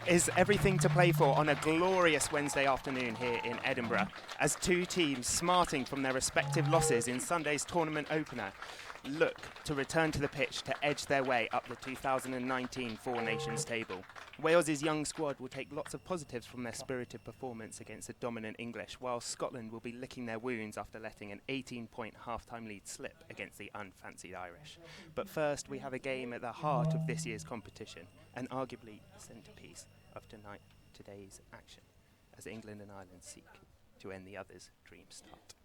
is everything to play for on a glorious Wednesday afternoon here in Edinburgh, as two teams smarting from their respective losses in Sunday's tournament opener look to return to the pitch to edge their way up the 2019 Four Nations table. Wales's young squad will take lots of positives from their spirited performance against the dominant English, while Scotland will be licking their wounds after letting an 18-point half-time lead slip against the unfancied Irish. But first, we have a game at the heart of this year's competition, and arguably the centrepiece of today's action, as England and Ireland seek to end the other's dream start.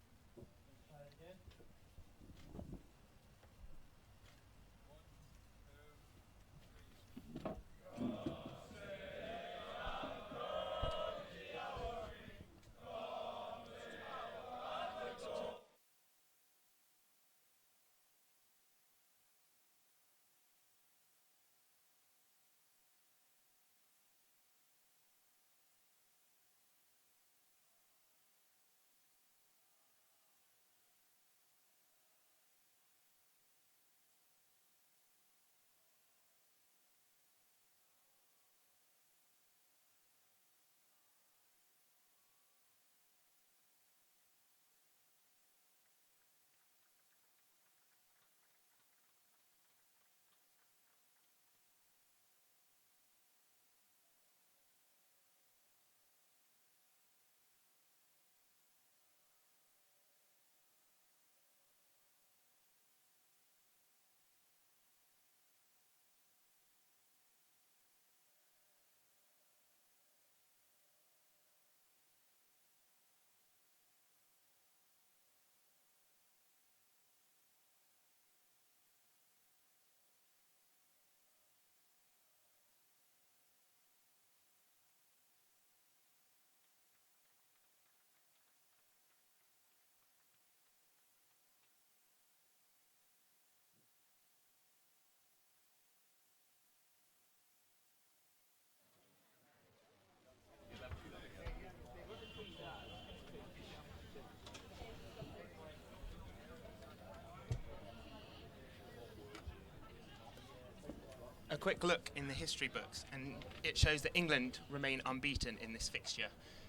A quick look in the history books, and it shows that England remain unbeaten in this fixture.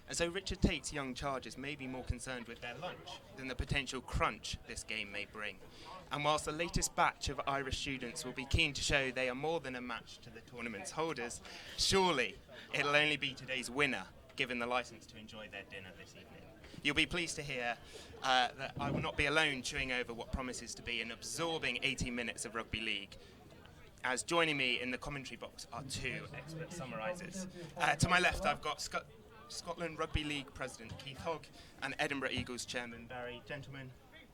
And so Richard Tate's young chargers may be more concerned with their lunch than the potential crunch this game may bring. And whilst the latest batch of Irish students will be keen to show they are more than a match to the tournament's holders, surely it'll only be today's winner given the licence to enjoy their dinner this evening. You'll be pleased to hear that I will not be alone chewing over what promises to be an absorbing 18 minutes of rugby league, as joining me in the commentary box are two expert summarisers. To my left, I've got Scotland Rugby League President Keith Hogg and Edinburgh Eagles Chairman Barry. Gentlemen,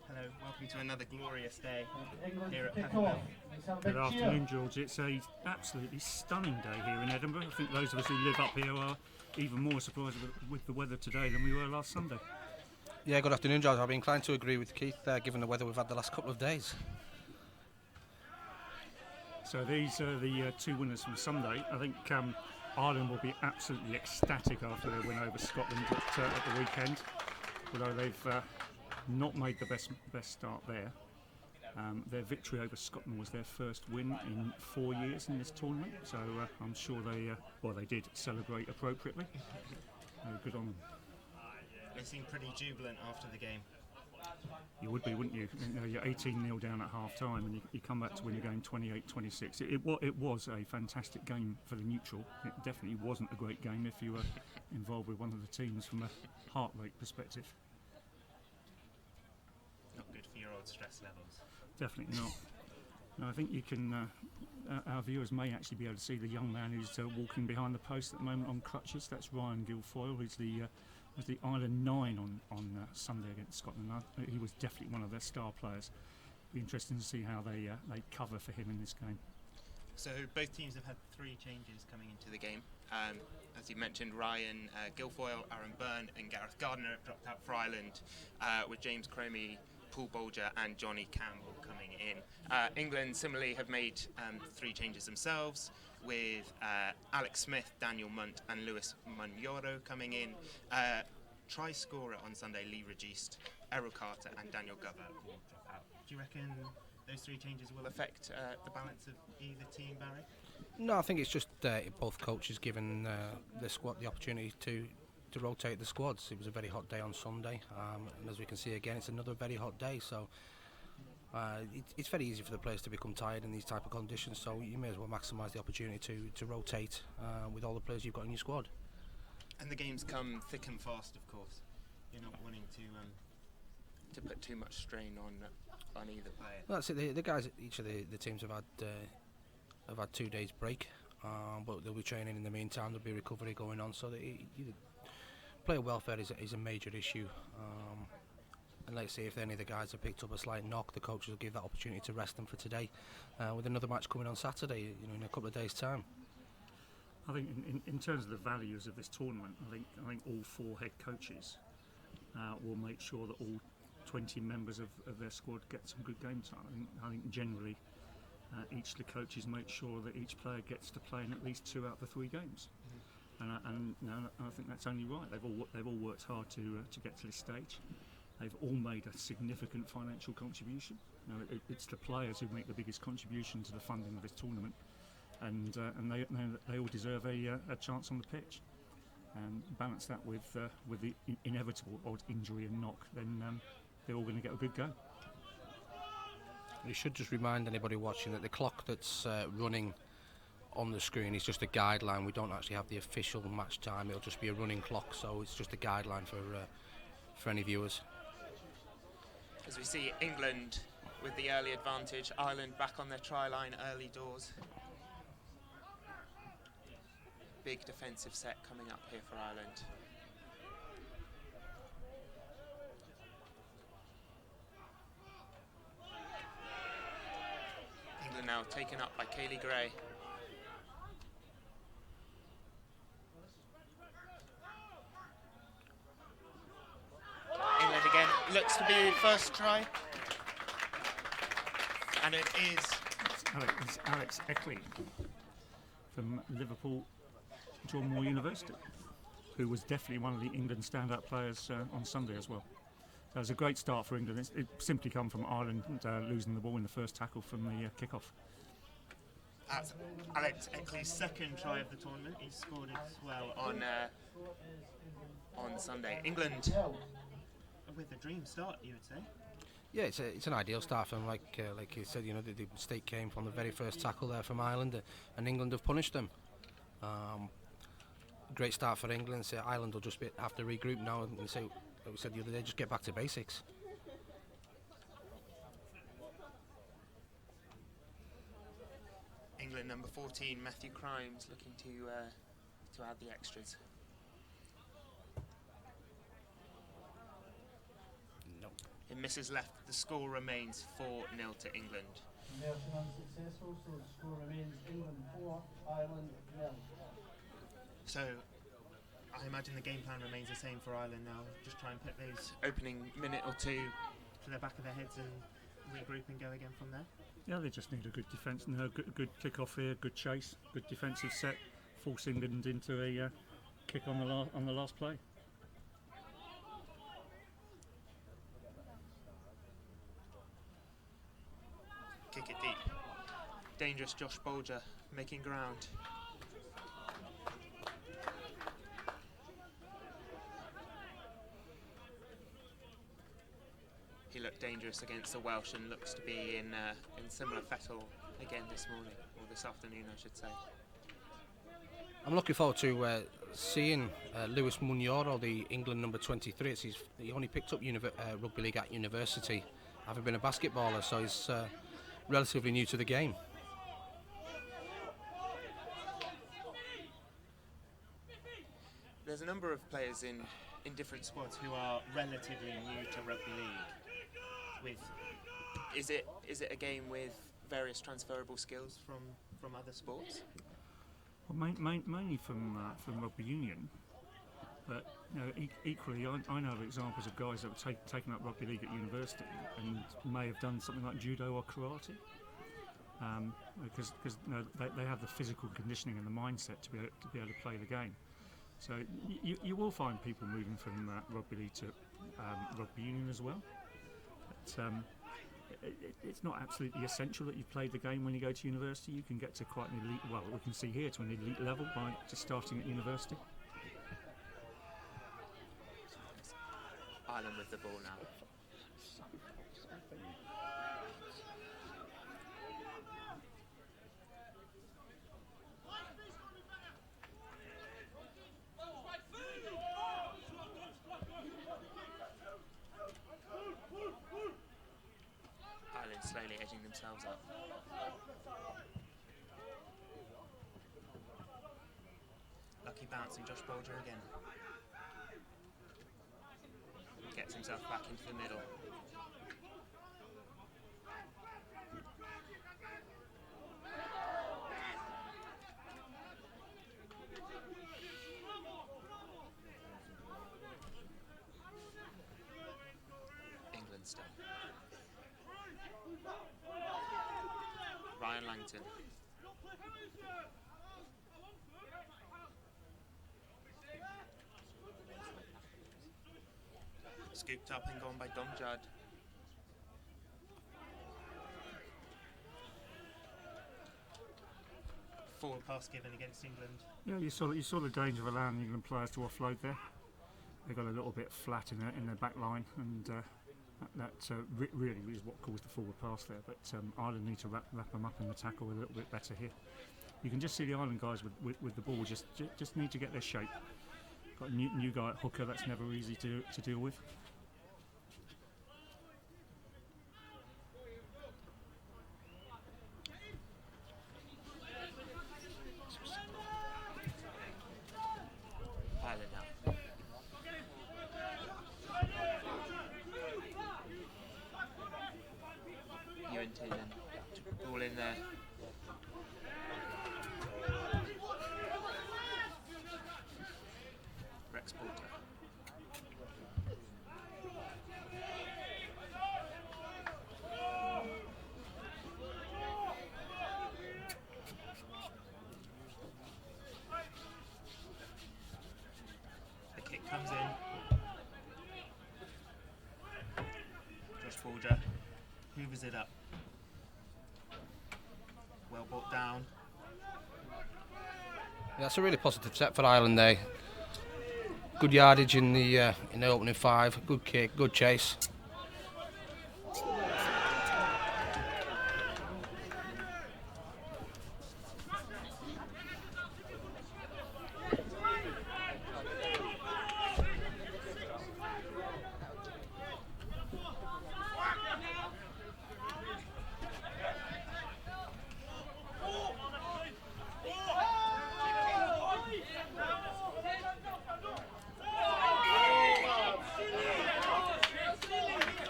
hello, welcome to another glorious day here at Peffermill. Good afternoon, George. It's an absolutely stunning day here in Edinburgh. I think those of us who live up here are even more surprised with the weather today than we were last Sunday. Yeah, good afternoon, George. I'll be inclined to agree with Keith, given the weather we've had the last couple of days. So these are the two winners from Sunday. I think Ireland will be absolutely ecstatic after their win over Scotland at the weekend, although they've not made the best start there. Their victory over Scotland was their first win in 4 years in this tournament, so I'm sure they did celebrate appropriately. Good on them. They seemed pretty jubilant after the game. You would be, wouldn't you? You're 18-0 down at half-time and you come back to win the game 28-26. It was a fantastic game for the neutral. It definitely wasn't a great game if you were involved with one of the teams from a heart rate perspective. Not good for your old stress levels. Definitely not. No, I think you can. Our viewers may actually be able to see the young man who's walking behind the post at the moment on crutches. That's Ryan Guilfoyle, who's was the Ireland 9 on Sunday against Scotland. He was definitely one of their star players. Be interesting to see how they cover for him in this game. So both teams have had three changes coming into the game. As you mentioned, Ryan Guilfoyle, Aaron Byrne and Gareth Gardner have dropped out for Ireland, with James Cromie, Paul Bolger and Johnny Campbell coming in. England similarly have made three changes themselves, with Alex Smith, Daniel Munt and Lewis Munyoro coming in. Try scorer on Sunday, Lee Registe, Errol Carter and Daniel Glover will drop out. Do you reckon those three changes will affect the balance of either team, Barry? No, I think it's just both coaches giving the squad the opportunity to rotate the squads. It was a very hot day on Sunday, and as we can see again, it's another very hot day. So it's very easy for the players to become tired in these type of conditions. So you may as well maximise the opportunity to rotate with all the players you've got in your squad. And the games come thick and fast, of course. You're not wanting to put too much strain on either player. Well, that's it. The guys, each of the teams have had 2 days break, but they'll be training in the meantime. There'll be recovery going on, so player welfare is a major issue. And let's see if any of the guys have picked up a slight knock. The coaches will give that opportunity to rest them for today, with another match coming on Saturday. In a couple of days' time. I think in terms of the values of this tournament, I think all 4 head coaches will make sure that all 20 members of their squad get some good game time. I think generally each of the coaches make sure that each player gets to play in at least 2 out of the 3 games. And I think that's only right. They've all worked hard to get to this stage. They've all made a significant financial contribution. It's the players who make the biggest contribution to the funding of this tournament, and they all deserve a chance on the pitch. And balance that with the inevitable odd injury and knock, then they're all going to get a good go. We should just remind anybody watching that the clock that's running on the screen is just a guideline. We don't actually have the official match time. It'll just be a running clock, so it's just a guideline for any viewers. As we see England with the early advantage, Ireland back on their try line early doors. Big defensive set coming up here for Ireland. England now taken up by Kaylee Gray. England again looks to be first try, and it is. It's Alex Eckley from Liverpool John Moore University, who was definitely one of the England stand-up players on Sunday as well. So it was a great start for England. It simply come from Ireland losing the ball in the first tackle from the kick-off. That's Alex Eckley's second try of the tournament. He scored as well on Sunday. England with a dream start, you would say. Yeah, it's an ideal start for them. Like you said, the mistake came from the very first tackle there from Ireland, and England have punished them. Great start for England. So Ireland will just have to regroup now and say, like we said the other day, just get back to basics. England number 14, Matthew Crimes, looking to add the extras. Nope. It misses left. The score remains 4-0 to England. Conversion unsuccessful, so the score remains England 4, Ireland 0. So I imagine the game plan remains the same for Ireland now. Just try and put those opening minute or two to the back of their heads and regroup and go again from there. Yeah, they just need a good defence and a good kick-off here, good chase, good defensive set, force England into a kick on the last play. Kick it deep. Dangerous Josh Bolger making ground. He looked dangerous against the Welsh and looks to be in similar fettle again this morning, or this afternoon I should say. I'm looking forward to seeing Lewis Munyoro, the England number 23. He only picked up rugby league at university, having been a basketballer, so he's relatively new to the game. There's a number of players in different squads who are relatively new to rugby league. Is it a game with various transferable skills from other sports? Well, mainly from rugby union, but equally I know of examples of guys that have taken up rugby league at university and may have done something like judo or karate, because they have the physical conditioning and the mindset to be able to play the game. So you will find people moving from rugby league to rugby union as well. But it's not absolutely essential that you play the game when you go to university. You can get to quite an elite, well, we can see here, to an elite level by just starting at university. Ireland with the ball now. Ireland slowly edging themselves up. Lucky bouncing Josh Bolger again. Gets himself back into the middle. England still. Ryan Langton. Scooped up and gone by Dom Judd. Forward pass given against England. Yeah, you saw the danger of allowing England players to offload there. They got a little bit flat in their back line, and that really is what caused the forward pass there. But Ireland need to wrap them up in the tackle a little bit better here. You can just see the Ireland guys with the ball just need to get their shape. Got a new guy at hooker, that's never easy to deal with. Ireland now. UNT then. Ball in there. Rex Porter. The kick comes in. Josh Bolger hoovers it up. Well brought down. Yeah, that's a really positive step for Ireland there. Good yardage in the opening 5. Good kick, good chase.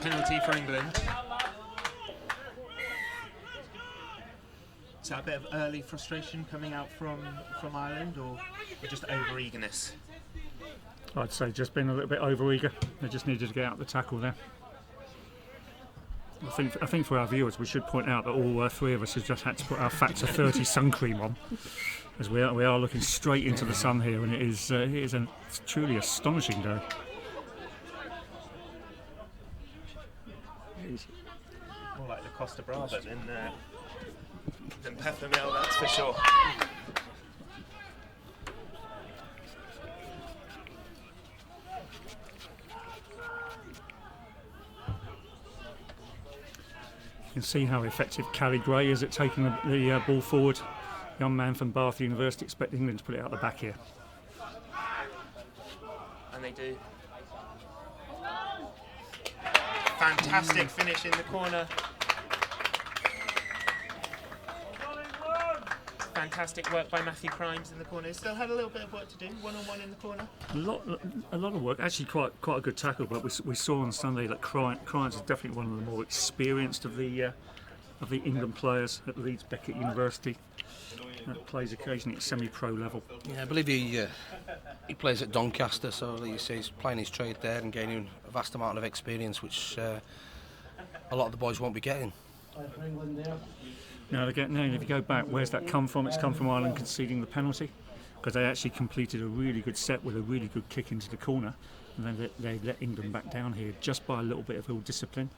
Penalty for England. Is that a bit of early frustration coming out from Ireland, or just over eagerness? I'd say just been a little bit over eager. They just needed to get out the tackle there. I think for our viewers we should point out that all 3 of us have just had to put our Factor 30 sun cream on, as we are looking straight into the sun here, and it is a truly astonishing day. More like the Costa Brava than Peffermill, that's for sure. You can see how effective Callie Gray is at taking the ball forward. Young man from Bath University, expect England to put it out the back here. And they do. Fantastic finish in the corner. Fantastic work by Matthew Crimes in the corner. He still had a little bit of work to do, one-on-one in the corner. A lot of work. Actually, quite a good tackle. But we saw on Sunday that Crimes is definitely one of the more experienced of the England players at Leeds Beckett University. Plays occasionally at semi-pro level. Yeah, I believe he plays at Doncaster, so like you say, he's playing his trade there and gaining a vast amount of experience, which a lot of the boys won't be getting. For England there. Now, if you go back, where's that come from? It's come from Ireland conceding the penalty, because they actually completed a really good set with a really good kick into the corner, and then they let England back down here just by a little bit of ill discipline.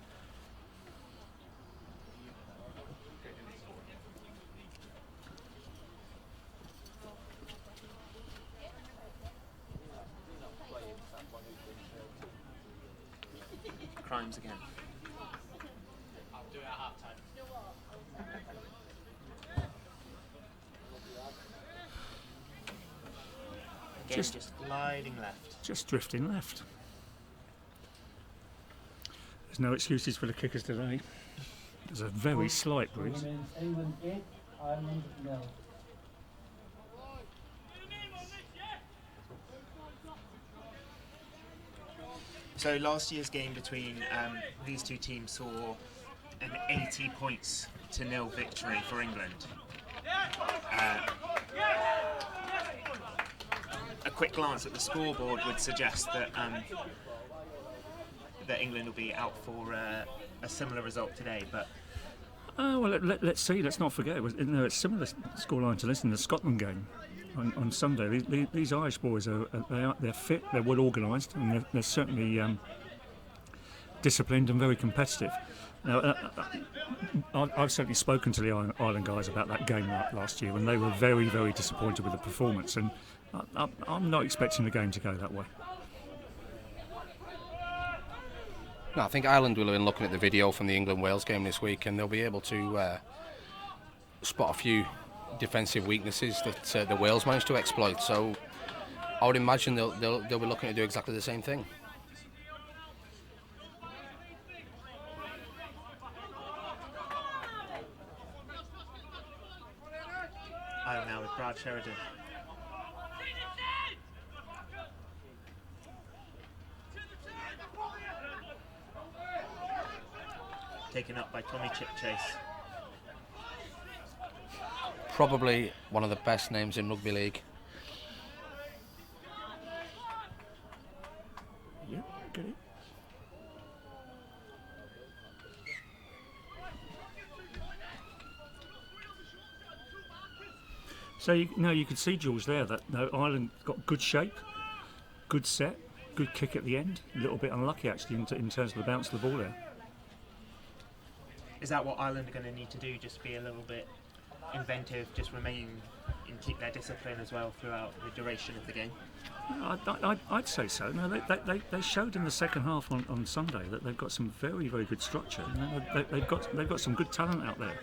crimes again. Again, just gliding left. Just drifting left. There's no excuses for the kickers today. There's a very slight breeze. Remains England 8, Ireland 0. So last year's game between these two teams saw an 80 points to 0 victory for England. A quick glance at the scoreboard would suggest that that England will be out for a similar result today. But well, let's see. Let's not forget. It's similar scoreline to this in the Scotland game on Sunday. These Irish boys they're fit. They're well organised, and they're certainly disciplined and very competitive. Now, I've certainly spoken to the Ireland guys about that game last year, and they were very, very disappointed with the performance. And I'm not expecting the game to go that way. No, I think Ireland will have been looking at the video from the England-Wales game this week, and they'll be able to spot a few defensive weaknesses that the Wales managed to exploit. So I would imagine they'll be looking to do exactly the same thing. Ireland now with Brad Sheridan. Taken up by Tommy Chipchase. Probably one of the best names in rugby league. Yeah, get it. So you could see, Jules, there that Ireland got good shape, good set, good kick at the end. A little bit unlucky actually in terms of the bounce of the ball there. Is that what Ireland are going to need to do? Just be a little bit inventive, just remain and keep their discipline as well throughout the duration of the game? I'd say so. No, they showed in the second half on Sunday that they've got some very, very good structure. They've got some good talent out there.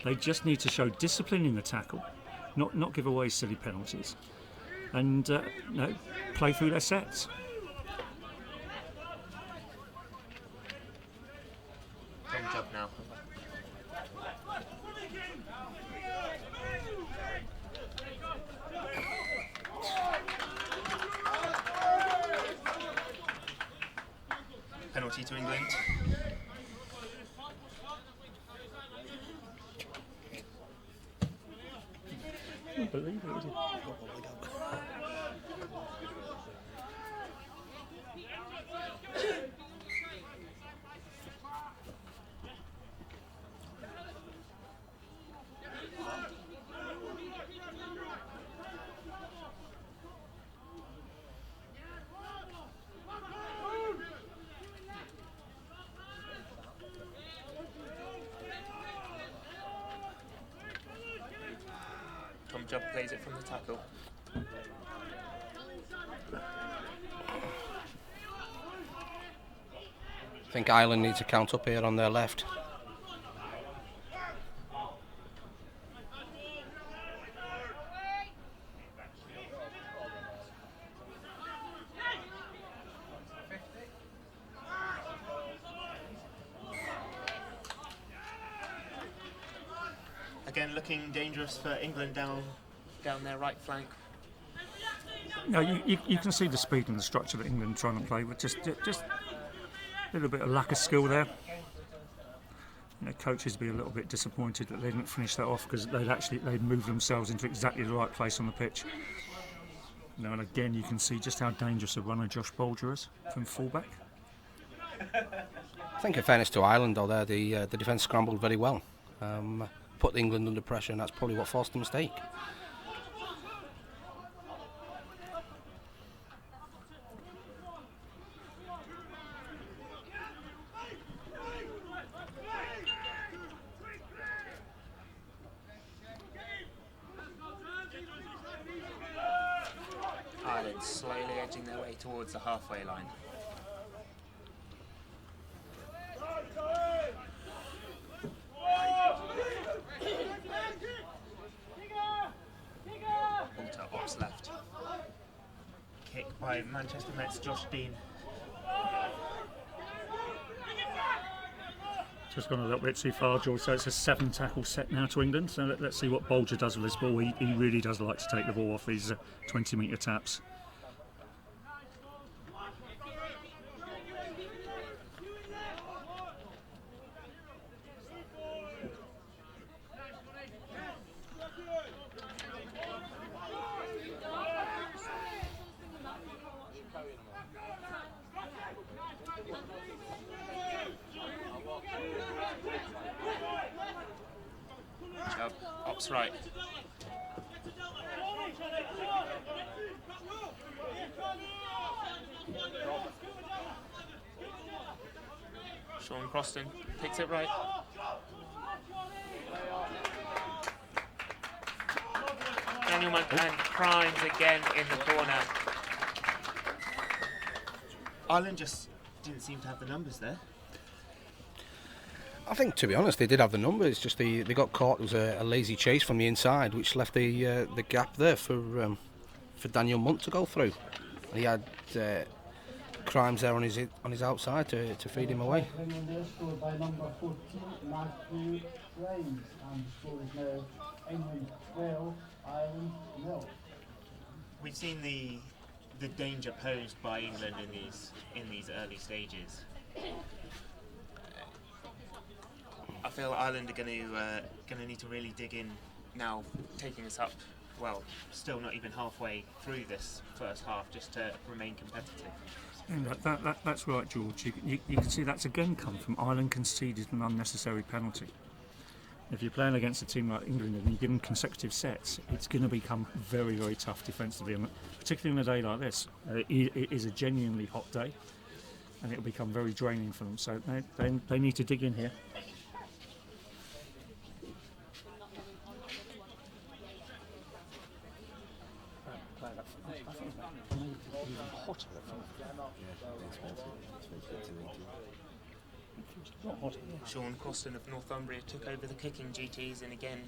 They just need to show discipline in the tackle, not give away silly penalties, and play through their sets. Tom job now. Penalty to England. I can't believe it. Tom Jubb plays it from the tackle. I think Ireland needs to count up here on their left. Again, looking dangerous for England down their right flank. No, you can see the speed and the structure that England are trying to play with. Just a little bit of lack of skill there. Coaches would be a little bit disappointed that they didn't finish that off because they'd moved themselves into exactly the right place on the pitch. And again, you can see just how dangerous a runner Josh Bolger is from fullback. I think in fairness to Ireland, though, the defence scrambled very well. Put England under pressure, and that's probably what forced the mistake. Ireland slowly edging their way towards the halfway line. kick by Manchester Met's Josh Dean. Just gone a little bit too far, George. So it's a 7-tackle set now to England. So let's see what Bolger does with this ball. He really does like to take the ball off these 20-metre taps. Ops right. Sean Croston picks it right. Daniel and Crimes again in the corner. Ireland just didn't seem to have the numbers there. I think, to be honest, they did have the number. It's just they got caught. There was a lazy chase from the inside, which left the gap there for Daniel Munt to go through. And he had Crimes there on his outside to feed him away. Scored by number 14, Matthew Crimes, and the score is now England 12, Ireland 0. We've seen the danger posed by England in these early stages. I feel Ireland are going to need to really dig in now, taking us up. Well, still not even halfway through this first half, just to remain competitive. And that's right, George. You can see that's again come from Ireland conceded an unnecessary penalty. If you're playing against a team like England and you give them consecutive sets, it's going to become very, very tough defensively, and particularly on a day like this. It is a genuinely hot day, and it'll become very draining for them. So they need to dig in here. Sean Croston of Northumbria took over the kicking duties, and again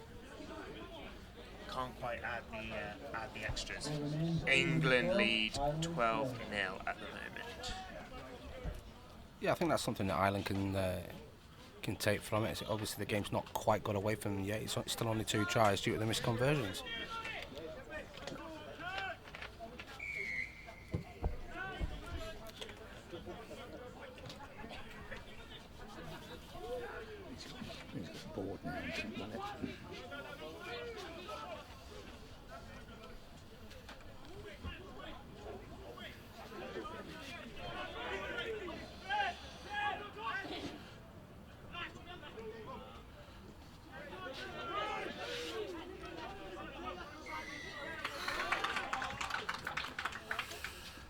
can't quite add the extras. England lead 12-0 at the moment. Yeah, I think that's something that Ireland can take from it. Obviously, the game's not quite got away from them yet. It's still only 2 tries due to the missed conversions.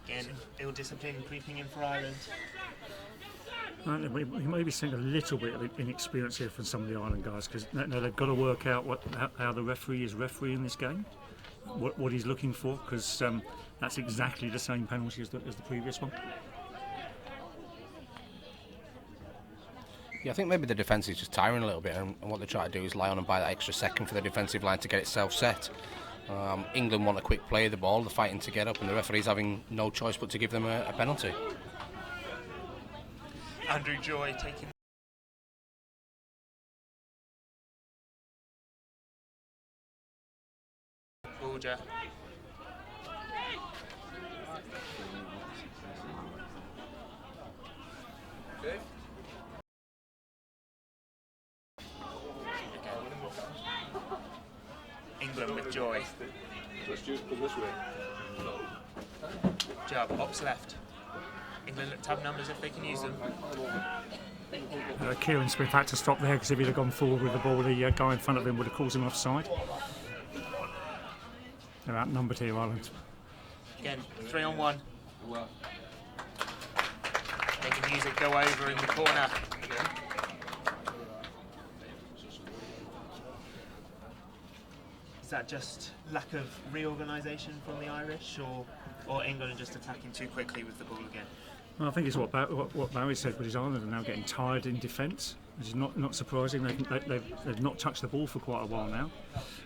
Again, ill discipline creeping in for Ireland. We may be seeing a little bit of inexperience here from some of the Ireland guys, because they've got to work out how the referee is refereeing this game, what he's looking for, because that's exactly the same penalty as the previous one. Yeah, I think maybe the defence is just tiring a little bit, and what they try to do is lie on and buy that extra second for the defensive line to get itself set. England want a quick play of the ball, they're fighting to get up, and the referee's having no choice but to give them a penalty. Andrew Joy taking Bolger. England with Joy. Job, ops left. England look to have numbers if they can use them. Kieran Smith had to stop there, because if he'd have gone forward with the ball, the guy in front of him would have caused him offside. They're outnumbered here, Ireland. Again, 3-on-1. Making music go over in the corner. Is that just lack of reorganisation from the Irish, or England are just attacking too quickly with the ball again? Well, I think it's what Barry said with his Ireland are now getting tired in defence, which is not surprising. They've not touched the ball for quite a while now.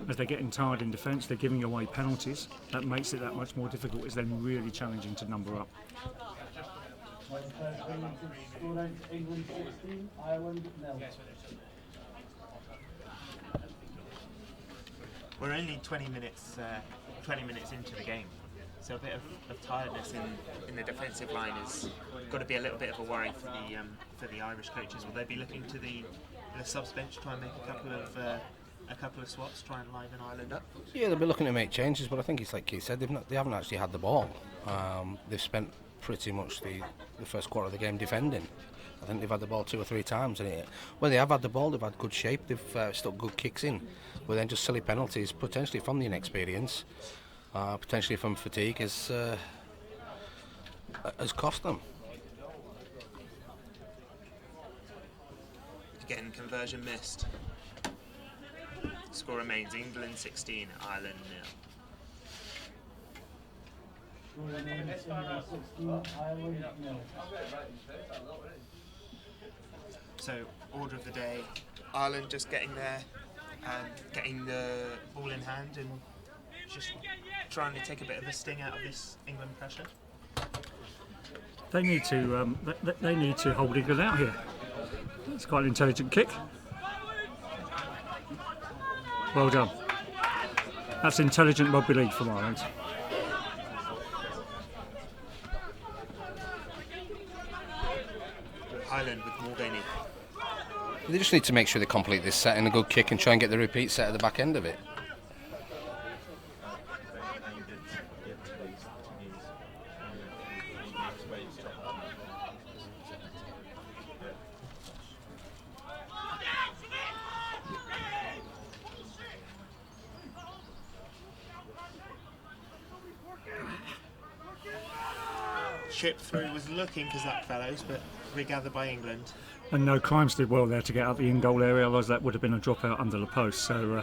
As they're getting tired in defence, they're giving away penalties. That makes it that much more difficult. It's then really challenging to number up. England 16, Ireland 0. We're only 20 minutes into the game, so a bit of tiredness in the defensive line has got to be a little bit of a worry for the Irish coaches. Will they be looking to the subs bench to try and make a couple of swaps, try and liven Ireland up? Yeah, they'll be looking to make changes, but I think it's like Keith said, they haven't actually had the ball. They've spent pretty much the first quarter of the game defending. I think they've had the ball 2 or 3 times, and when they have had the ball, they've had good shape. They've stuck good kicks in, but then just silly penalties, potentially from the inexperience, potentially from fatigue, has cost them. Again, conversion missed. Score remains England 16, Ireland 0. Score remains England 16, Ireland 0. So, order of the day, Ireland just getting there and getting the ball in hand and just trying to take a bit of a sting out of this England pressure. They need to hold England out here. It's quite an intelligent kick. Well done. That's intelligent rugby league from Ireland. Ireland with Mulvaney. They just need to make sure they complete this set in a good kick and try and get the repeat set at the back end of it. Chip through was looking for Zach Fellows, but regathered by England. And no, Crimes did well there to get out the in-goal area, otherwise that would have been a dropout under the post. So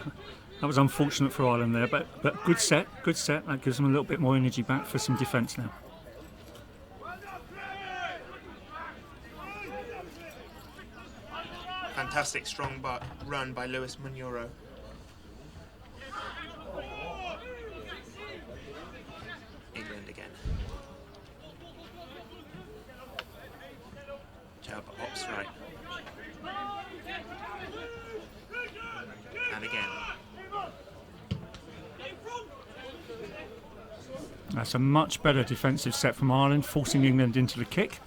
that was unfortunate for Ireland there, but good set. That gives them a little bit more energy back for some defence now. Fantastic strong run by Lewis Munoro. England again. Jab ops right. And again. That's a much better defensive set from Ireland, forcing England into the kick.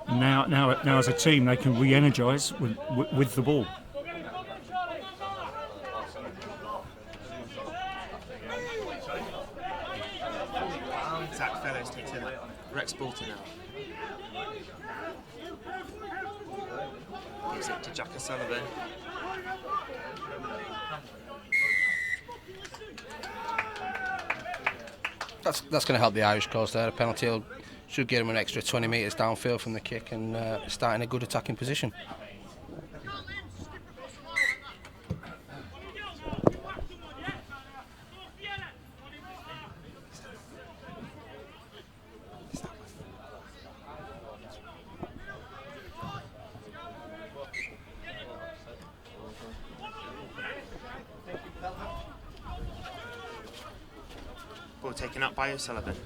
And now as a team, they can re-energise with the ball. Zach Fellows takes in Rex Bolton out. Gives it to Jack O'Sullivan. That's going to help the Irish cause there. A penalty should get him an extra 20 metres downfield from the kick and start in a good attacking position. Ball taken up by O'Sullivan.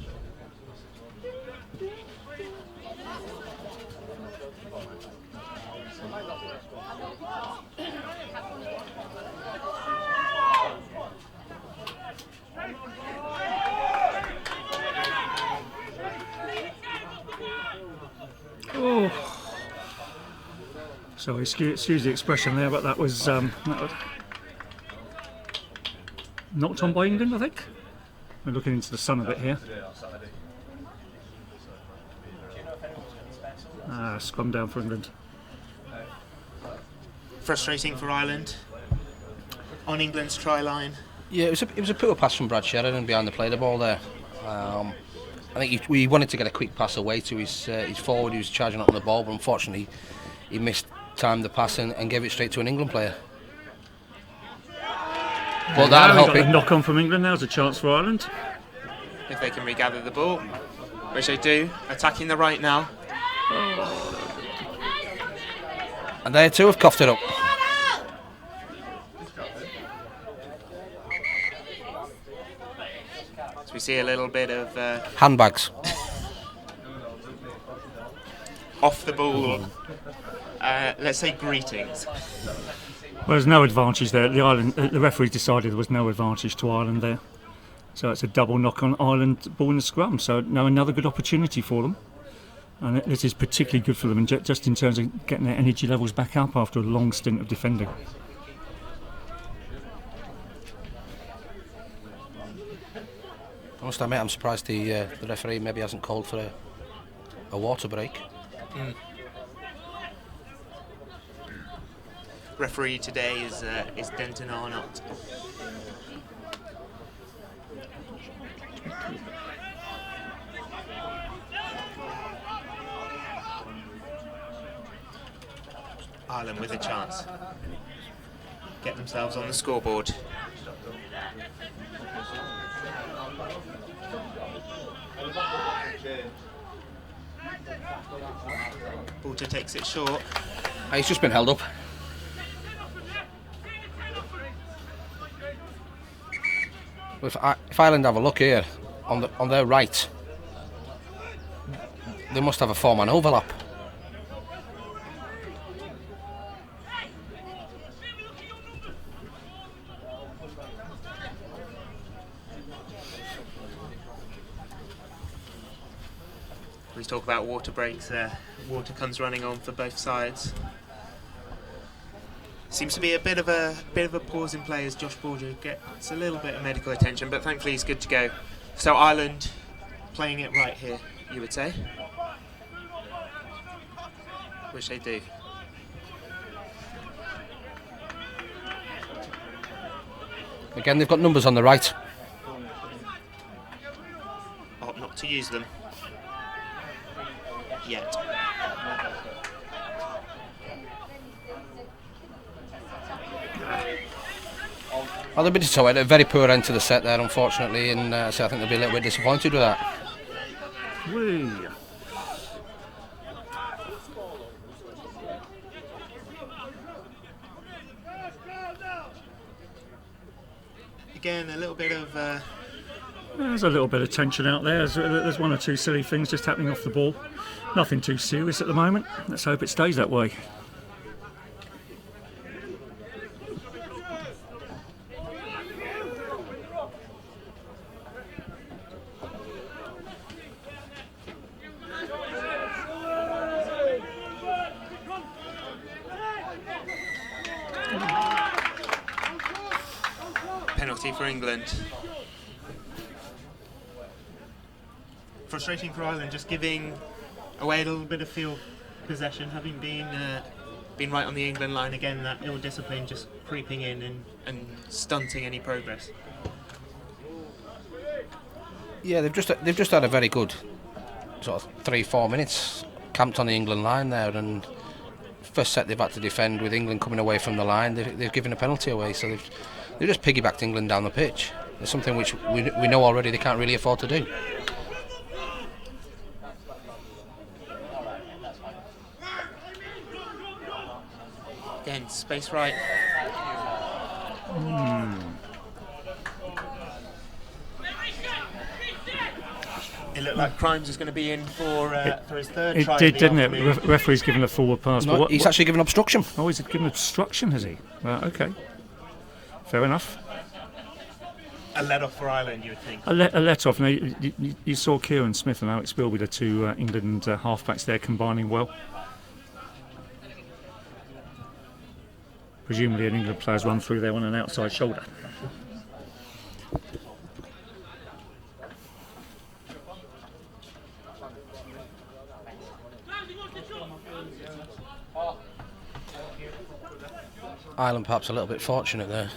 Oh. Sorry, excuse the expression there, but that was knocked on by England, I think. We're looking into the sun a bit here. Scrum down for England. Frustrating for Ireland. On England's try line. Yeah, it was a poor pass from Brad Sheridan behind the play the ball there. I think he wanted to get a quick pass away to his forward. He was charging up on the ball, but unfortunately he mistimed the pass and gave it straight to an England player. Well, that'll help. Got a knock on from England. Now's a chance for Ireland. If they can regather the ball. which they do, attacking the right now. And they too have coughed it up. So we see a little bit of Handbags. off the ball, let's say greetings. Well, there's no advantage there. The referee decided there was no advantage to Ireland there. So it's a double knock on Ireland ball in the scrum. So now another good opportunity for them. And this is particularly good for them, just in terms of getting their energy levels back up after a long stint of defending. I must admit, I'm surprised the referee maybe hasn't called for a water break. Referee today is Denton Arnott. Ireland with a chance. Get themselves on the scoreboard. Porter takes it short. He's just been held up. If Ireland have a look here on their right, they must have a 4-man overlap. We talk about water breaks there. Water comes running on for both sides. Seems to be a bit of a pause in play as Josh Borger gets a little bit of medical attention, but thankfully he's good to go. So Ireland playing it right here, you would say? Which they do. Again, they've got numbers on the right. Ought not to use them yet. Well, they've been so at a very poor end to the set there, unfortunately, and so I think they'll be a little bit disappointed with that. Whee. Again, a little bit of... There's a little bit of tension out there. There's one or two silly things just happening off the ball. Nothing too serious at the moment. Let's hope it stays that way. Penalty for England. Frustrating for Ireland, just giving away a little bit of field possession, having been right on the England line again. That ill discipline just creeping in and stunting any progress. Yeah, they've just had a very good sort of 3-4 minutes camped on the England line there, and first set they've had to defend with England coming away from the line. They've given a penalty away, so they've just piggybacked England down the pitch. It's something which we know already they can't really afford to do. Again, space right. It looked like Crimes was going to be in for his third try. It did, didn't it? Referee's given a forward pass. No, he's actually given obstruction. Oh, he's given obstruction, has he? Right, okay. Fair enough. A let off for Ireland, you would think. A let off. Now, you saw Kieran Smith and Alex Bilby, the two England halfbacks there, combining well. Presumably an England player's run through there on an outside shoulder. Ireland perhaps a little bit fortunate there.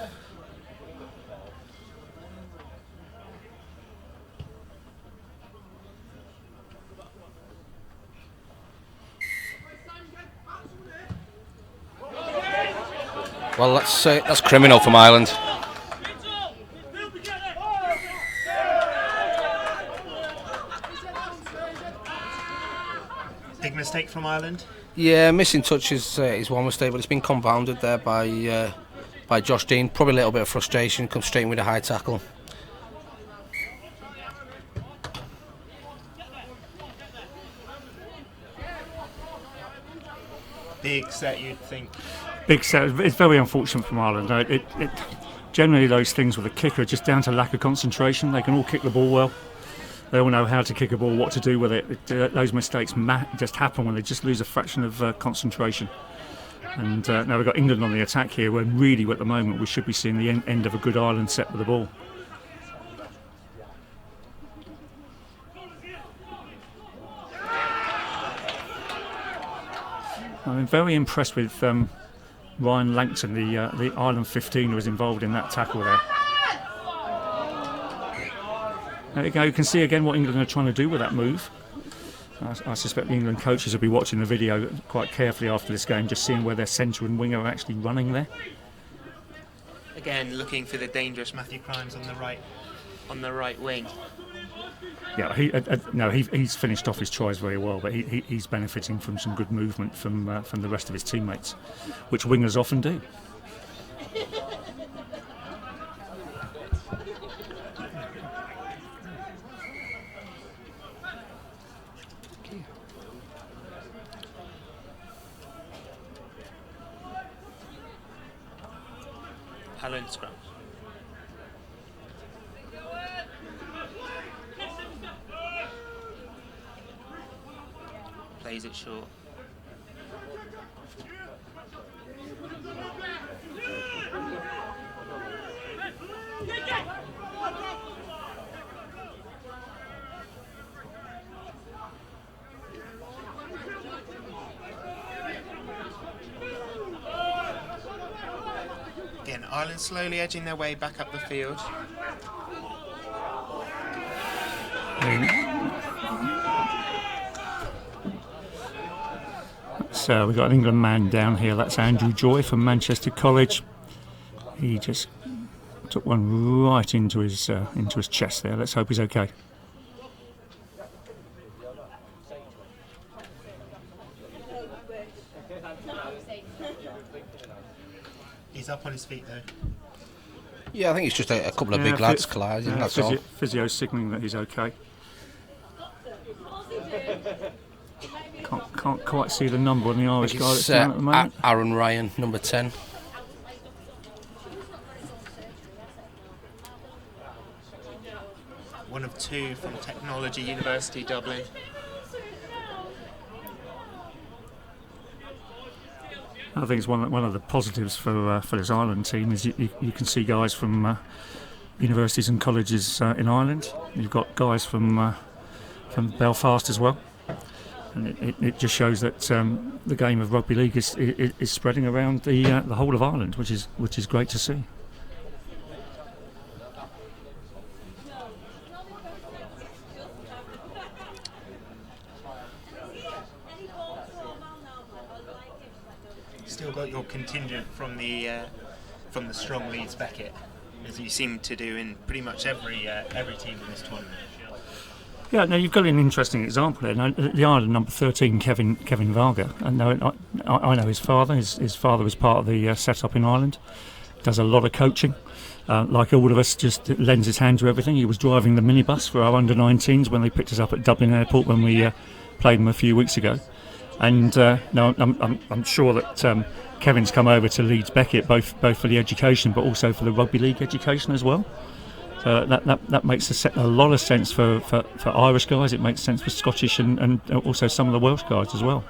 Well, that's criminal from Ireland. Big mistake from Ireland. Yeah, missing touch is one mistake, but it's been compounded there by Josh Dean. Probably a little bit of frustration. Comes straight in with a high tackle. Big set, you'd think. Big set. It's very unfortunate from Ireland. Generally, those things with a kicker are just down to lack of concentration. They can all kick the ball well. They all know how to kick a ball, what to do with it. Those mistakes just happen when they just lose a fraction of concentration. And now we've got England on the attack here, when really at the moment we should be seeing the end of a good Ireland set with the ball. I'm very impressed with Ryan Langton, the Ireland 15 who was involved in that tackle there. There you go, you can see again what England are trying to do with that move. I suspect the England coaches will be watching the video quite carefully after this game, just seeing where their centre and winger are actually running there. Again, looking for the dangerous Matthew Crimes on the right wing. Yeah, he's finished off his tries very well, but he's benefiting from some good movement from the rest of his teammates, which wingers often do. Alan scrum. Plays it short. Again, Ireland slowly edging their way back up the field. So we've got an England man down here. That's Andrew Joy from Manchester College. He just took one right into his chest there. Let's hope he's okay. He's up on his feet though. Yeah, I think it's just a couple of big lads colliding. That's all. Physio signalling that he's okay. Can't quite see the number on the Irish guy that's down at the moment. Aaron Ryan, number 10. One of two from Technology University Dublin. I think it's one of the positives for this Ireland team is you can see guys from universities and colleges in Ireland. You've got guys from Belfast as well, and it just shows that the game of rugby league is spreading around the whole of Ireland, which is great to see. Still got your contingent from the strong Leeds Beckett, as you seem to do in pretty much every team in this tournament. Yeah, now you've got an interesting example there. Now, the Ireland number 13, Kevin Varga. I know his father. His father was part of the set-up in Ireland. Does a lot of coaching. Like all of us, just lends his hand to everything. He was driving the minibus for our under-19s when they picked us up at Dublin Airport when we played them a few weeks ago. And now I'm sure that Kevin's come over to Leeds Beckett both for the education but also for the rugby league education as well. So that makes a lot of sense for Irish guys. It makes sense for Scottish and also some of the Welsh guys as well.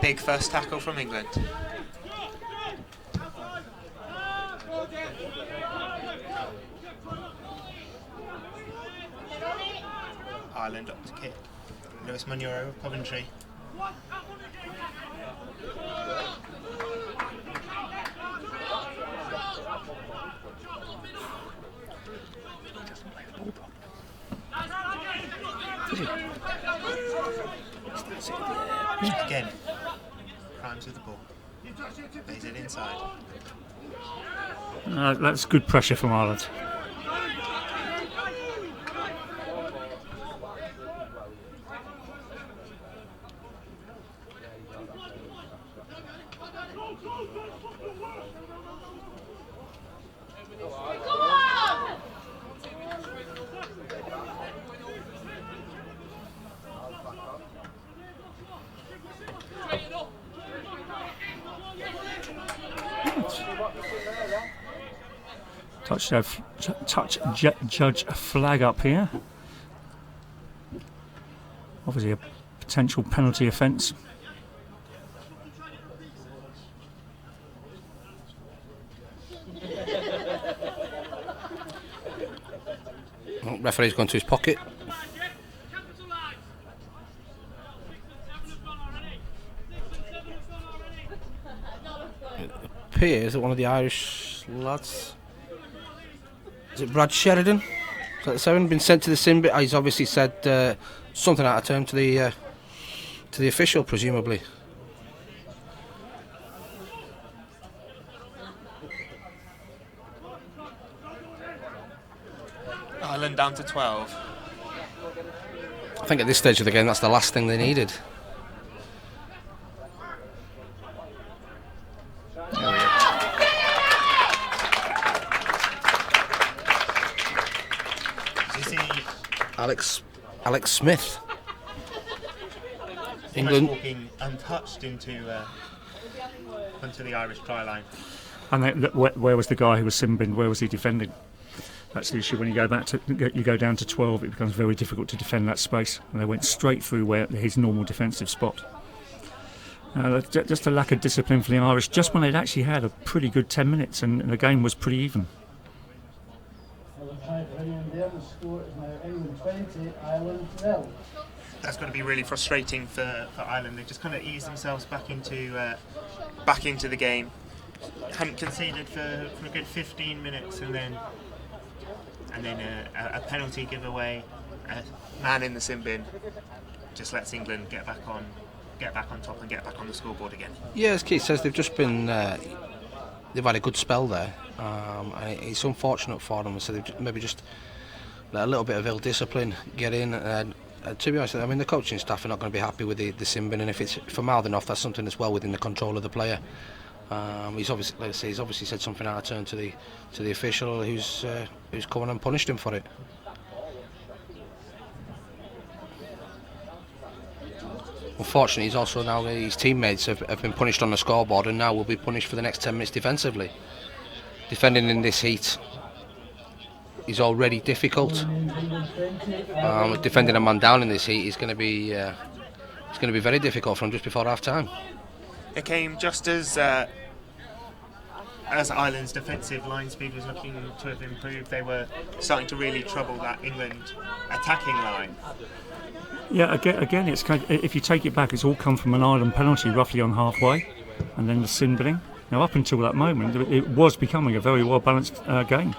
Big first tackle from England. Ireland up to kick. Lewis Munro of Coventry. Again, Crimes with the ball. Plays it inside. That's good pressure from Ireland. Judge a flag up here. Obviously a potential penalty offence. Referee's gone to his pocket. It appears that one of the Irish lads, is it Brad Sheridan? Is that the 7? Been sent to the sin bin. He's obviously said something out of turn to the official, presumably. Ireland down to 12. I think at this stage of the game, that's the last thing they needed. Alex Smith. England walking untouched into the Irish try line. And where was the guy who was sin-binned? Where was he defending? That's the issue. When you go down to 12, it becomes very difficult to defend that space. And they went straight through his normal defensive spot. Just a lack of discipline for the Irish, just when they'd actually had a pretty good 10 minutes and the game was pretty even. The score is now England 20, Ireland 0. That's going to be really frustrating for Ireland. They just kind of eased themselves back into the game. Hadn't conceded for a good 15 minutes, and then a penalty giveaway, a man in the sin bin, just lets England get back on top and get back on the scoreboard again. Yeah, as Keith says, they've just been they've had a good spell there, and it's unfortunate for them. So they've maybe just let a little bit of ill discipline get in. And to be honest, I mean, the coaching staff are not going to be happy with the sin bin, and if it's for mouthing off, that's something that's well within the control of the player. He's obviously, like I say, he's obviously said something out of turn to the official who's come on and punished him for it. Unfortunately, he's also now his teammates have been punished on the scoreboard, and now will be punished for the next 10 minutes defensively. Defending in this heat is already difficult. Defending a man down in this heat is going to be very difficult from just before half time. It came just as Ireland's defensive line speed was looking to have improved. They were starting to really trouble that England attacking line. Yeah, again, it's kind of, if you take it back, it's all come from an Ireland penalty roughly on halfway, and then the sin binning. Now, up until that moment, it was becoming a very well balanced game.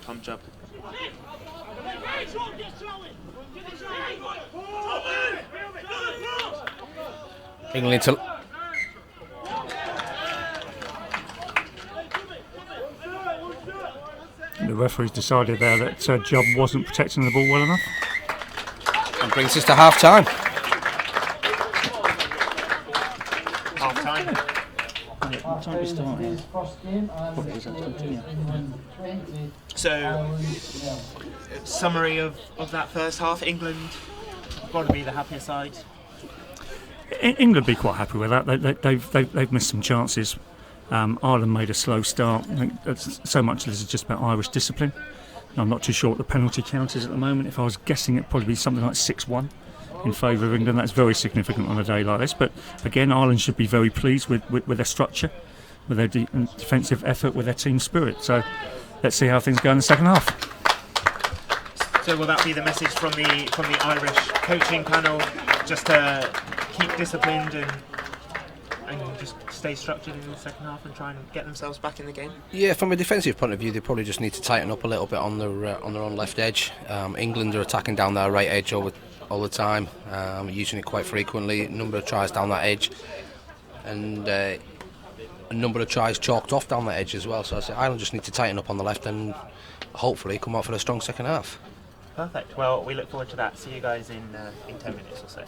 Tom Jubb. England to the referee's decided there that Jubb wasn't protecting the ball well enough, and brings us to half time. Half time. What time we starting? So, summary of that first half. England got to be the happier side. England be quite happy with that. They've missed some chances. Ireland made a slow start. I think so much of this is just about Irish discipline. I'm not too sure what the penalty count is at the moment. If I was guessing, it'd probably be something like 6-1 in favour of England. That's very significant on a day like this. But again, Ireland should be very pleased with their structure. with their defensive effort, with their team spirit. So let's see how things go in the second half. So will that be the message from the Irish coaching panel, just to keep disciplined and just stay structured in the second half and try and get themselves back in the game? Yeah, from a defensive point of view, they probably just need to tighten up a little bit on their own left edge. England are attacking down their right edge all the time, using it quite frequently. A number of tries down that edge, and a number of tries chalked off down that edge as well. So I say Ireland just need to tighten up on the left and hopefully come out for a strong second half. Perfect. Well, we look forward to that. See you guys in 10 minutes or so.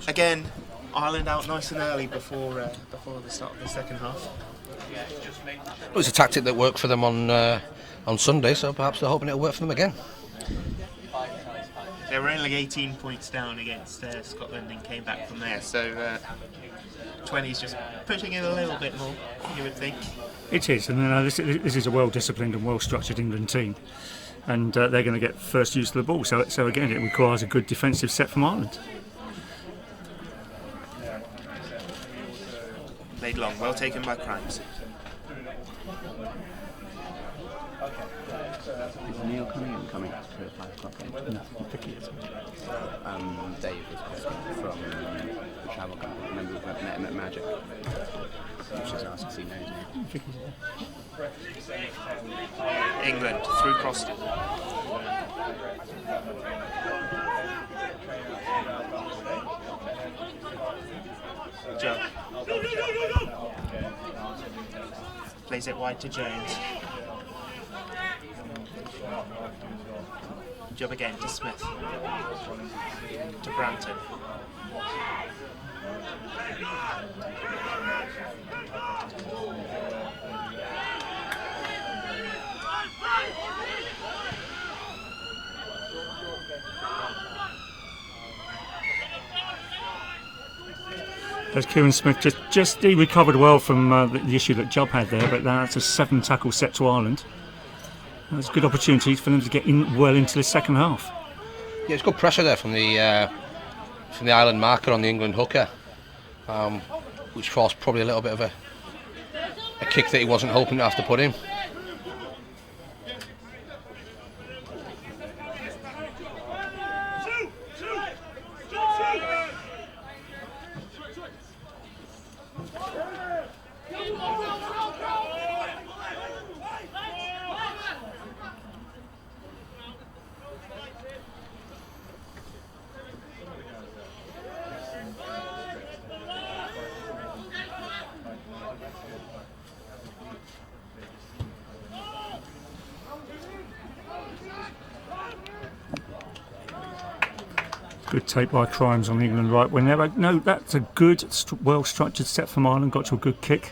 Again, Ireland out nice and early before the start of the second half. It was a tactic that worked for them on Sunday, so perhaps they're hoping it'll work for them again. They were only 18 points down against Scotland and came back from there, so 20's just pushing it a little bit more, you would think. It is, and this is a well-disciplined and well-structured England team, and they're going to get first use of the ball, so again it requires a good defensive set from Ireland. Played long, well taken by Crimes. Is Neil coming to a 5 o'clock game? No, Dave was asking from the travel company. Remember we met him at Magic? Which is asked if he knows me. England through Croston. Joe. Plays it wide to Jones. Job again to Smith. To Brampton. As Kieran Smith he recovered well from the issue that Jubb had there, but that's a 7-tackle set to Ireland. That's a good opportunity for them to get in well into the second half. Yeah, it's good pressure there from the Ireland marker on the England hooker, which forced probably a little bit of a kick that he wasn't hoping to have to put in. Good take by Crimes on the England right wing there. No, that's a good, well-structured set from Ireland. Got to a good kick.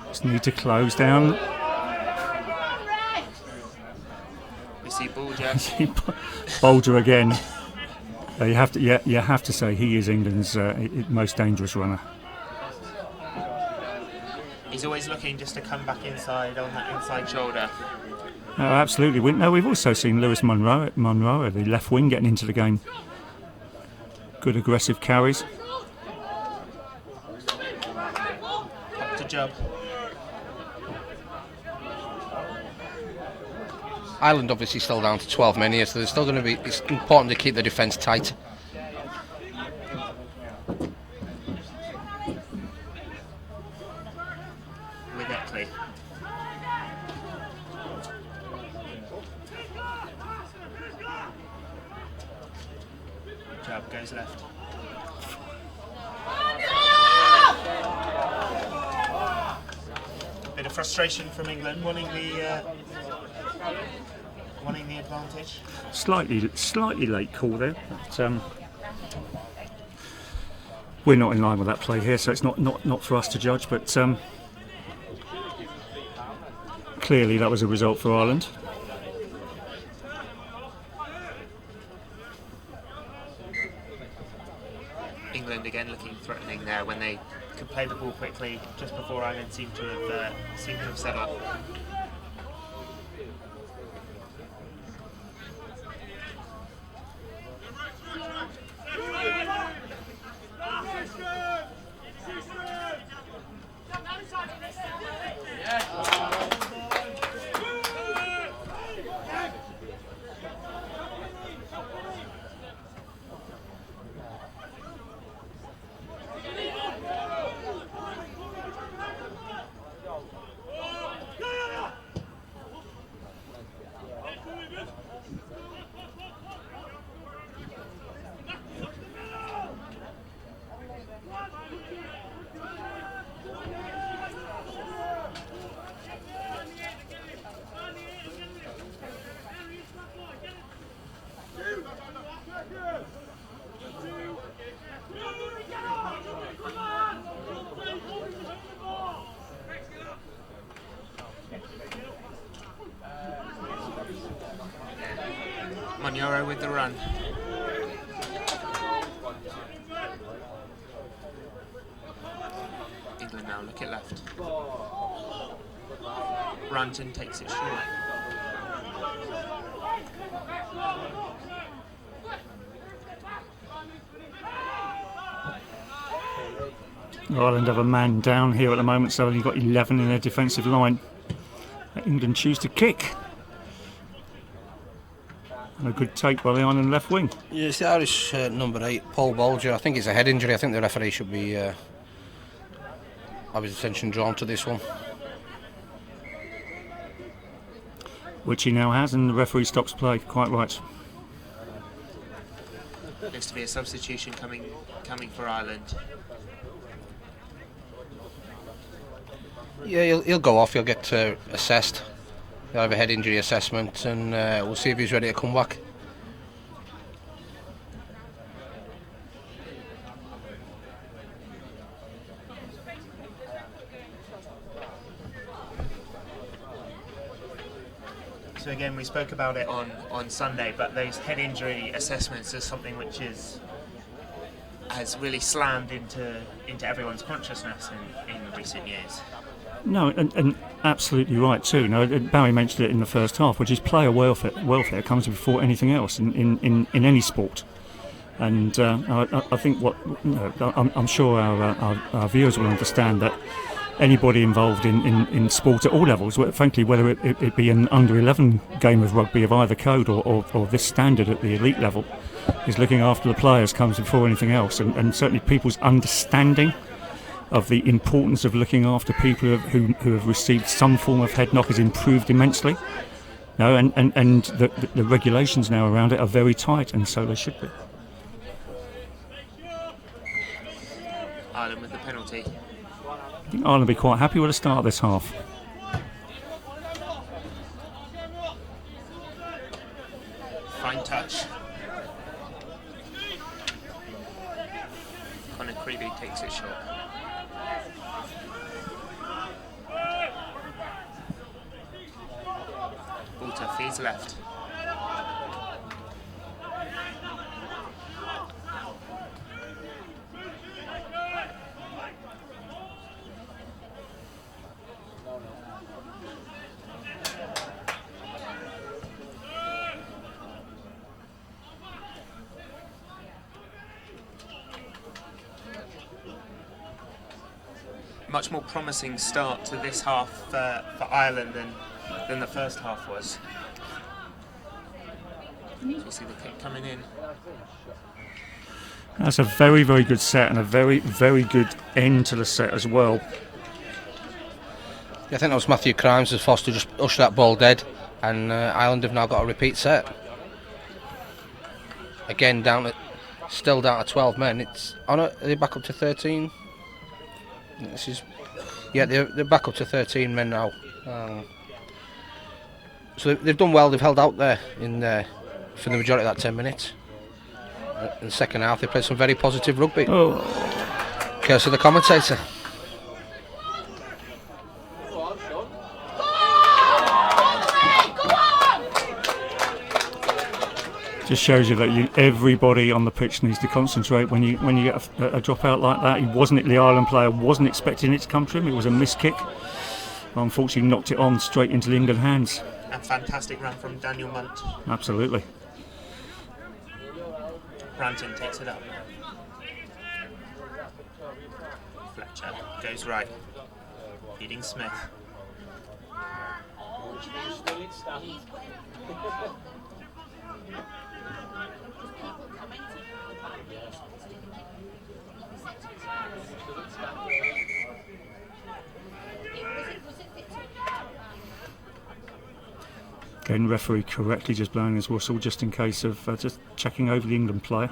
Just need to close down. We see Bulger. Bulger again. You have to say he is England's most dangerous runner. He's always looking just to come back inside on that inside shoulder. Oh, absolutely. We've also seen Lewis Munro at the left wing getting into the game. Good aggressive carries. Up to Jubb. Ireland obviously still down to 12 men here, so there's still going to be. It's important to keep the defence tight. With Eckley. Jubb goes left. Bit of frustration from England, wanting the advantage. Slightly late call there. But, we're not in line with that play here, so it's not for us to judge. But clearly, that was a result for Ireland. England again looking threatening there when they could play the ball quickly just before Ireland seemed to have set up. Yoro with the run. England now look it left. Brunton takes it short. Ireland have a man down here at the moment, so they've got 11 in their defensive line. England choose to kick. And a good take by the Ireland left wing. Yeah, it's the Irish number 8, Paul Bolger. I think it's a head injury. I think the referee should be have his attention drawn to this one. Which he now has, and the referee stops play. Quite right. Looks to be a substitution coming for Ireland. Yeah, he'll go off. He'll get assessed. He'll have a head injury assessment, and we'll see if he's ready to come back. So again, we spoke about it on Sunday, but those head injury assessments are something which has really slammed into everyone's consciousness in recent years. No, and absolutely right too. No, Barry mentioned it in the first half, which is player welfare comes before anything else in any sport. And I think I'm sure our viewers will understand that anybody involved in sport at all levels, frankly, whether it be an under-11 game of rugby of either code or this standard at the elite level, is looking after the players comes before anything else. And certainly people's understanding of the importance of looking after people who have received some form of head knock has improved immensely. No, and the regulations now around it are very tight, and so they should be. Ireland with the penalty. I think Ireland will be quite happy with the start of this half. Fine touch. Conor Creevy takes it short. Walter feeds left. Much more promising start to this half for Ireland than the first half was. You see the kick coming in. That's a very, very good set and a very, very good end to the set as well. Yeah, I think that was Matthew Crimes as Foster just ushed that ball dead, and Ireland have now got a repeat set. Again, still down to 12 men. Are they back up to 13? They're back up to 13 men now. So they've done well. They've held out there for the majority of that 10 minutes. In the second half, they played some very positive rugby. Oh. Curse of the commentator. Just shows you that everybody on the pitch needs to concentrate when you get a dropout like that. The Ireland player wasn't expecting it to come to him. It was a missed kick. Unfortunately, knocked it on straight into the England hands. A fantastic run from Daniel Munt. Absolutely. Branton takes it up. Fletcher goes right. Feeding Smith. Again, referee correctly just blowing his whistle just in case of just checking over the England player.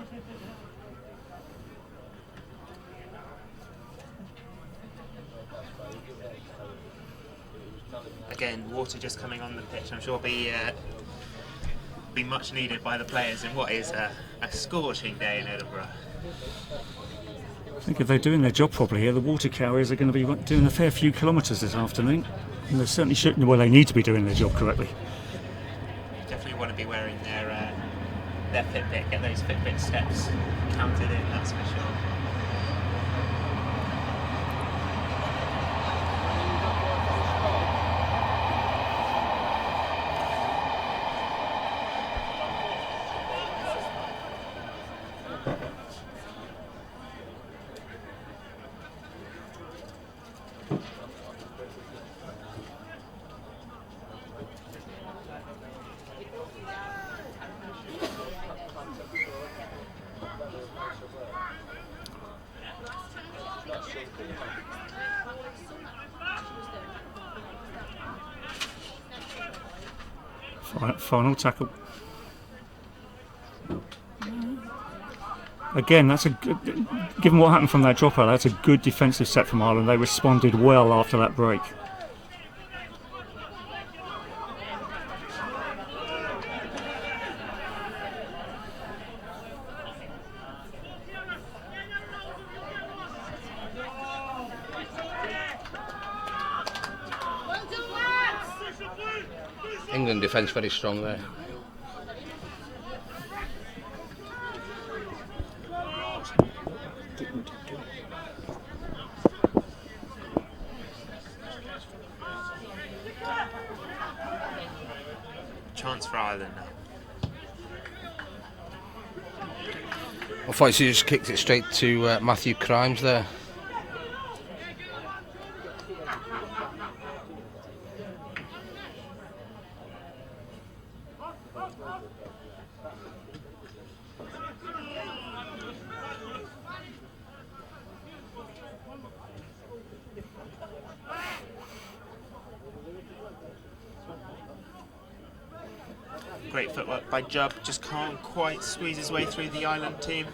Again, water just coming on the pitch. I'm sure be much needed by the players in what is a scorching day in Edinburgh. I think if they're doing their job properly here, the water carriers are going to be doing a fair few kilometres this afternoon. And they certainly shouldn't. Well, they need to be doing their job correctly. Definitely want to be wearing their Fitbit, get those Fitbit steps counted in, that's for sure. Final tackle. Again, that's a good, given what happened from that dropout, that's a good defensive set from Ireland. They responded well after that break. England defence very strong there. Chance for Ireland now. I thought he just kicked it straight to Matthew Crimes there. Great footwork by Jubb, just can't quite squeeze his way through the Ireland team.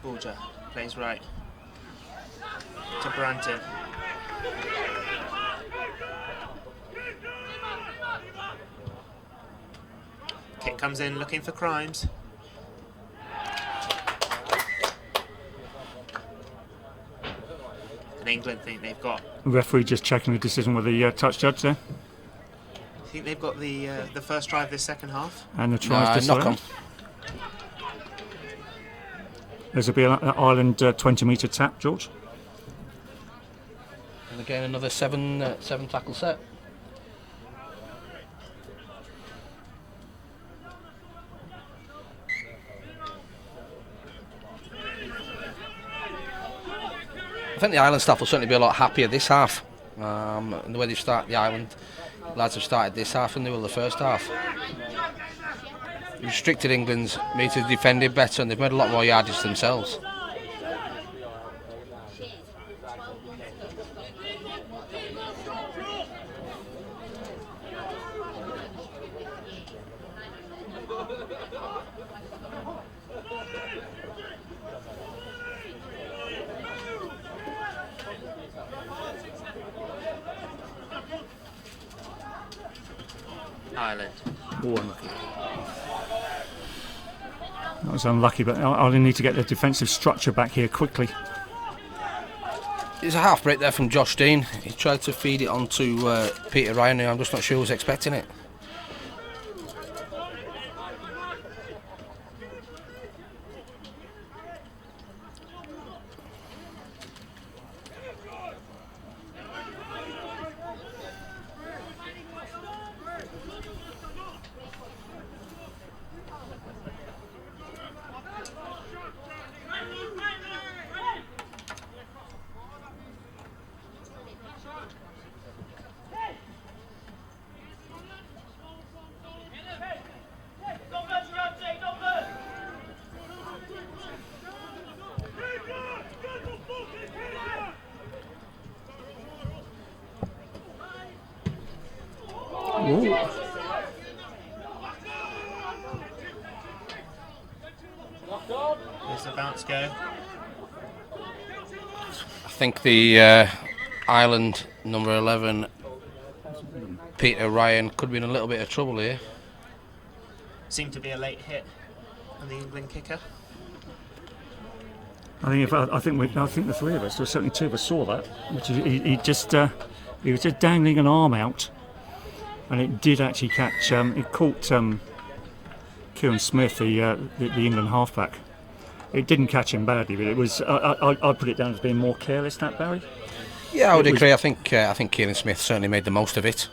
Bulger plays right to Branton. Kick comes in looking for Crimes. England think they've got. Referee just checking the decision with the touch judge there. I think they've got the first try of this second half. And the tries knock on. There's be an Ireland 20-metre tap, George. And again another seven tackle set. I think the Ireland staff will certainly be a lot happier this half. And the way they start, the Ireland lads have started this half than they will the first half. Restricted England's made to defend it better, and they've made a lot more yardage themselves. Ireland. Oh, unlucky. That was unlucky, but Ireland need to get their defensive structure back here quickly. There's a half break there from Josh Dean. He tried to feed it onto Peter Ryan, and I'm just not sure who was expecting it. Ooh. Where's the bounce go? I think the Ireland number 11, Peter Ryan, could be in a little bit of trouble here. Seemed to be a late hit on the England kicker. I think the three of us, or certainly two of us, saw that. Which he was just dangling an arm out, and it did actually catch. It caught Kieran Smith, the England halfback. It didn't catch him badly, but it was. I'd put it down as being more careless. That, Barry. Yeah, I would agree. I think Kieran Smith certainly made the most of it.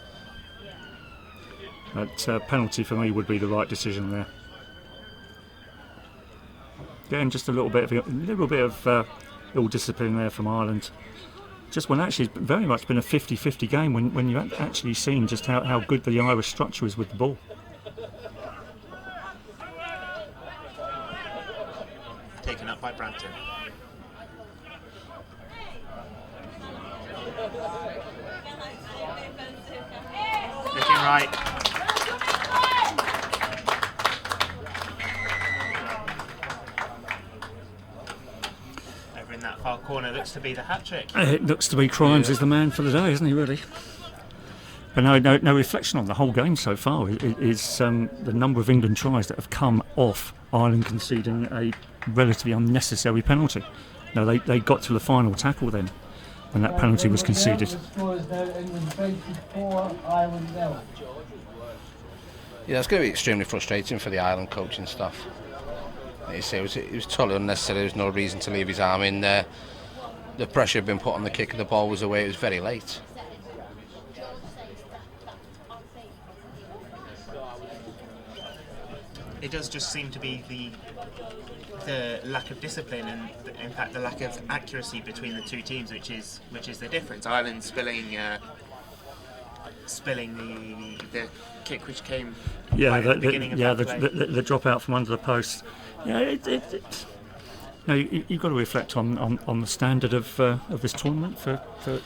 That penalty for me would be the right decision there. Again, just a little bit of ill discipline there from Ireland. Just when actually it's very much been a 50-50 game when you've actually seen just how good the Irish structure is with the ball. Taken up by Brampton. Looking right. Over in that far corner looks to be the hat-trick. It looks to be Crimes is the man for the day, isn't he, really? But no reflection on the whole game so far is the number of England tries that have come off Ireland conceding a relatively unnecessary penalty. No, they got to the final tackle then when that penalty was conceded. Yeah, it's going to be extremely frustrating for the Ireland coaching staff. Like you say, it was totally unnecessary. There was no reason to leave his arm in there. The pressure had been put on the kick and the ball was away. It was very late. It does just seem to be the lack of discipline and in fact the lack of accuracy between the two teams, which is the difference. Ireland spilling the kick which came at the beginning of that play. The drop out from under the post. Yeah, no, you've got to reflect on the standard of this tournament for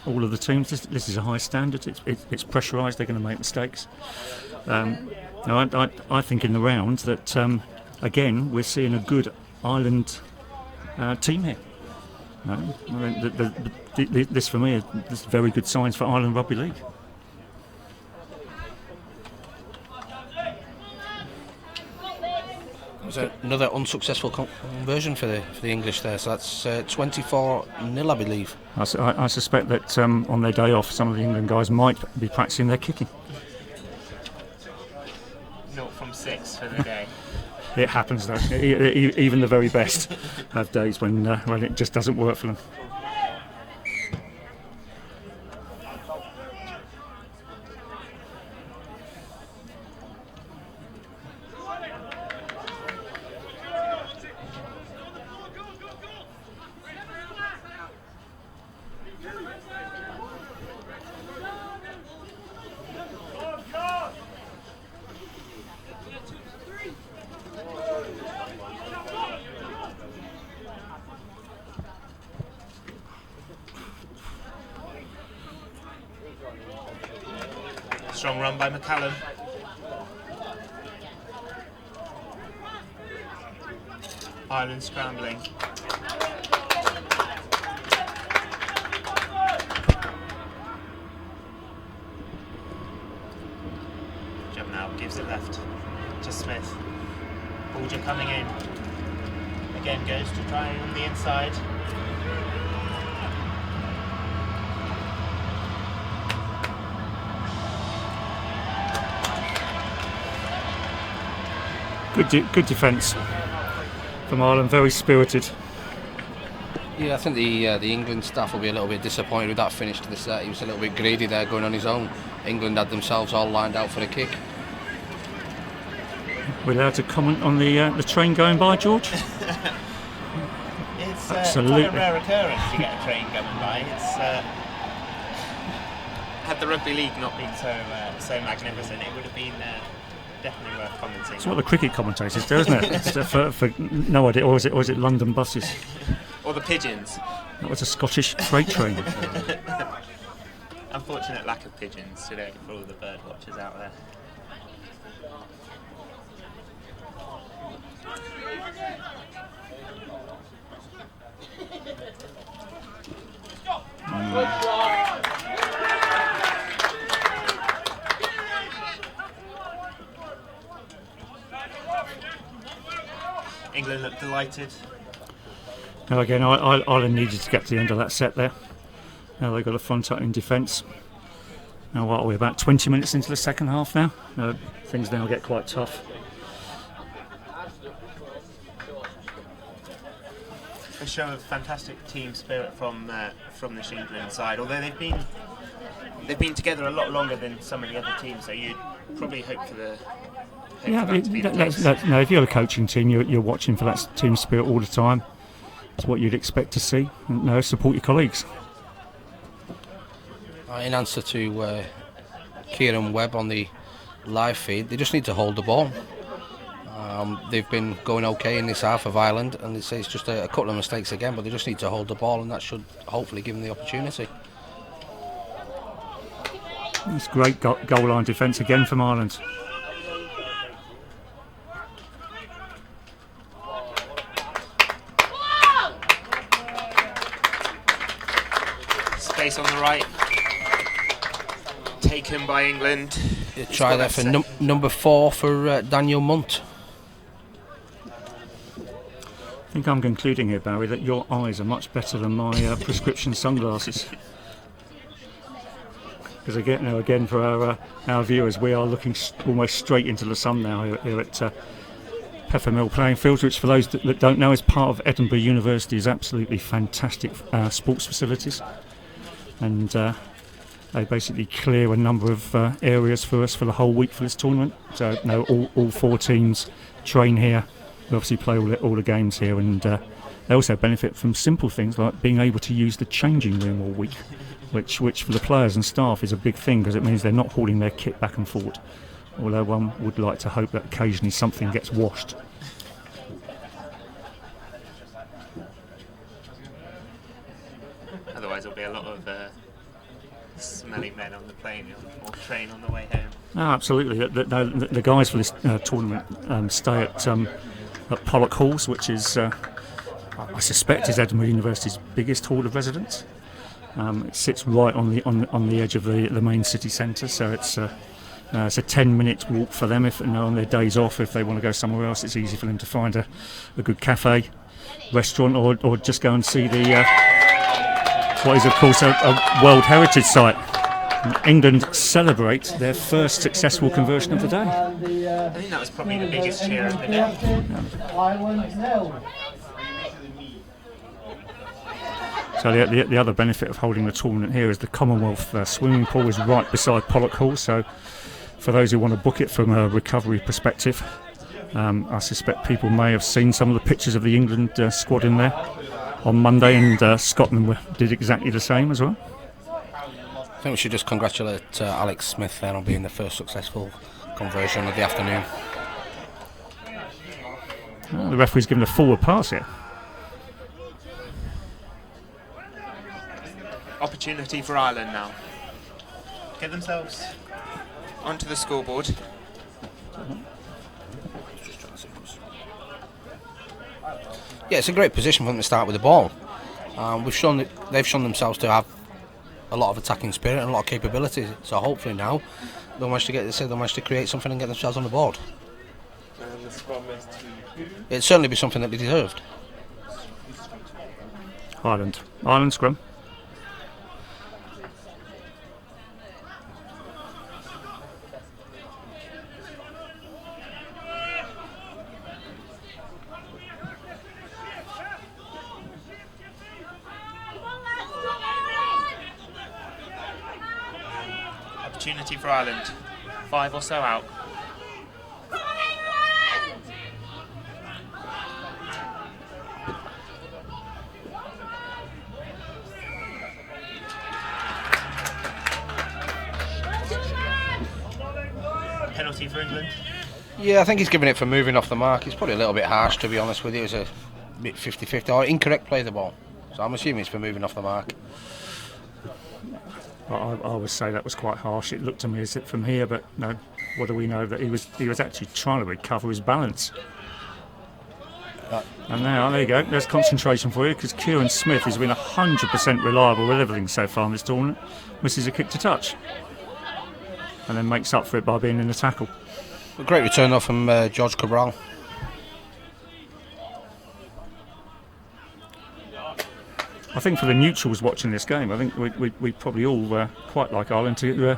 all of the teams. This is a high standard. It's pressurised. They're going to make mistakes. I think in the round that again we're seeing a good Ireland team here. This for me is very good signs for Ireland Rugby League. It was another unsuccessful conversion for the English there, so that's 24-0, I believe. I suspect that on their day off, some of the England guys might be practicing their kicking. 0 from 6 for the day. It happens though. Even the very best have days when it just doesn't work for them. Strong run by McCallum. Ireland scrambling. Jumping out, gives it left to Smith. Bulger coming in. Again goes to try on the inside. Good defence from Ireland, very spirited. Yeah, I think the England staff will be a little bit disappointed with that finish to the set. He was a little bit greedy there going on his own. England had themselves all lined out for the kick. We're allowed to comment on the train going by, George? It's absolutely quite a rare occurrence to get a train going by. It's had the Rugby League not been so magnificent, it would have been definitely worth commenting. It's what the cricket commentators do, isn't it? It's for no idea, or is it London buses? Or the pigeons. That was a Scottish freight train. Unfortunate lack of pigeons today for all the bird watchers out there. England look delighted. Now again, Ireland needed to get to the end of that set there. Now they've got a front in defence. Now what are we, about 20 minutes into the second half now? Things now get quite tough. A show of fantastic team spirit from the England side, although they've been together a lot longer than some of the other teams, so you'd probably hope for the no, if you're a coaching team, you're watching for that team spirit all the time. It's what you'd expect to see. And, support your colleagues. In answer to Kieran Webb on the live feed, they just need to hold the ball. They've been going okay in this half of Ireland, and it's just a couple of mistakes again, but they just need to hold the ball, and that should hopefully give them the opportunity. It's great goal line defence again from Ireland. Space on the right. Taken by England. Try that for number 4 for Daniel Munt. I think I'm concluding here, Barry, that your eyes are much better than my prescription sunglasses. Because again, for our viewers, we are looking almost straight into the sun now here at Peffermill playing fields, which for those that don't know is part of Edinburgh University's absolutely fantastic sports facilities. And they basically clear a number of areas for us for the whole week for this tournament. So all 4 teams train here. We obviously play all the games here, and they also benefit from simple things like being able to use the changing room all week, which for the players and staff is a big thing, because it means they're not hauling their kit back and forward. Although one would like to hope that occasionally something gets washed. Otherwise there'll be a lot of smelly men on the plane or train on the way home. Oh, absolutely. The guys for this tournament stay at Pollock Halls, which is, I suspect, is Edinburgh University's biggest hall of residence. It sits right on the edge of the main city centre, so it's a 10-minute walk for them. If on their days off, if they want to go somewhere else, it's easy for them to find a good cafe, restaurant, or just go and see the what is of course a World Heritage Site. England celebrate their first successful conversion of the day. I think that was probably the biggest cheer of the day. So the other benefit of holding the tournament here is the Commonwealth swimming pool is right beside Pollock Hall. So for those who want to book it from a recovery perspective, I suspect people may have seen some of the pictures of the England squad in there on Monday, and Scotland did exactly the same as well. I think we should just congratulate Alex Smith then on being the first successful conversion of the afternoon. The referee's given a forward pass here. Opportunity for Ireland now. Get themselves onto the scoreboard. Yeah, it's a great position for them to start with the ball. They've shown themselves to have a lot of attacking spirit and a lot of capability. So hopefully now they'll manage to create something and get themselves on the board. And the scrum is It'd certainly be something that they deserved. Ireland scrum. Opportunity for Ireland. 5 or so out. Penalty for England. Yeah, I think he's giving it for moving off the mark. He's probably a little bit harsh, to be honest with you. It was a bit 50-50 or incorrect play of the ball. So I'm assuming it's for moving off the mark. I would say that was quite harsh. It looked to me as if from here, but no. What do we know? That he was actually trying to recover his balance. And now, there you go. There's concentration for you, because Kieran Smith has been 100% reliable with everything so far in this tournament. Misses a kick to touch, and then makes up for it by being in the tackle. A great return though from George Cabral. I think for the neutrals watching this game, I think we probably all quite like Ireland to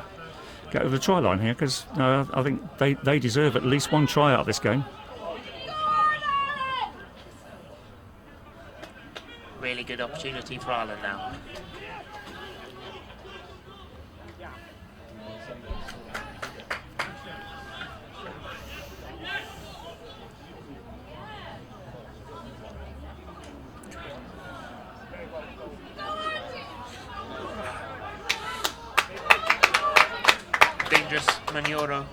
get over the try line here, because I think they deserve at least one try out of this game. Really good opportunity for Ireland now. Dangerous Manioro.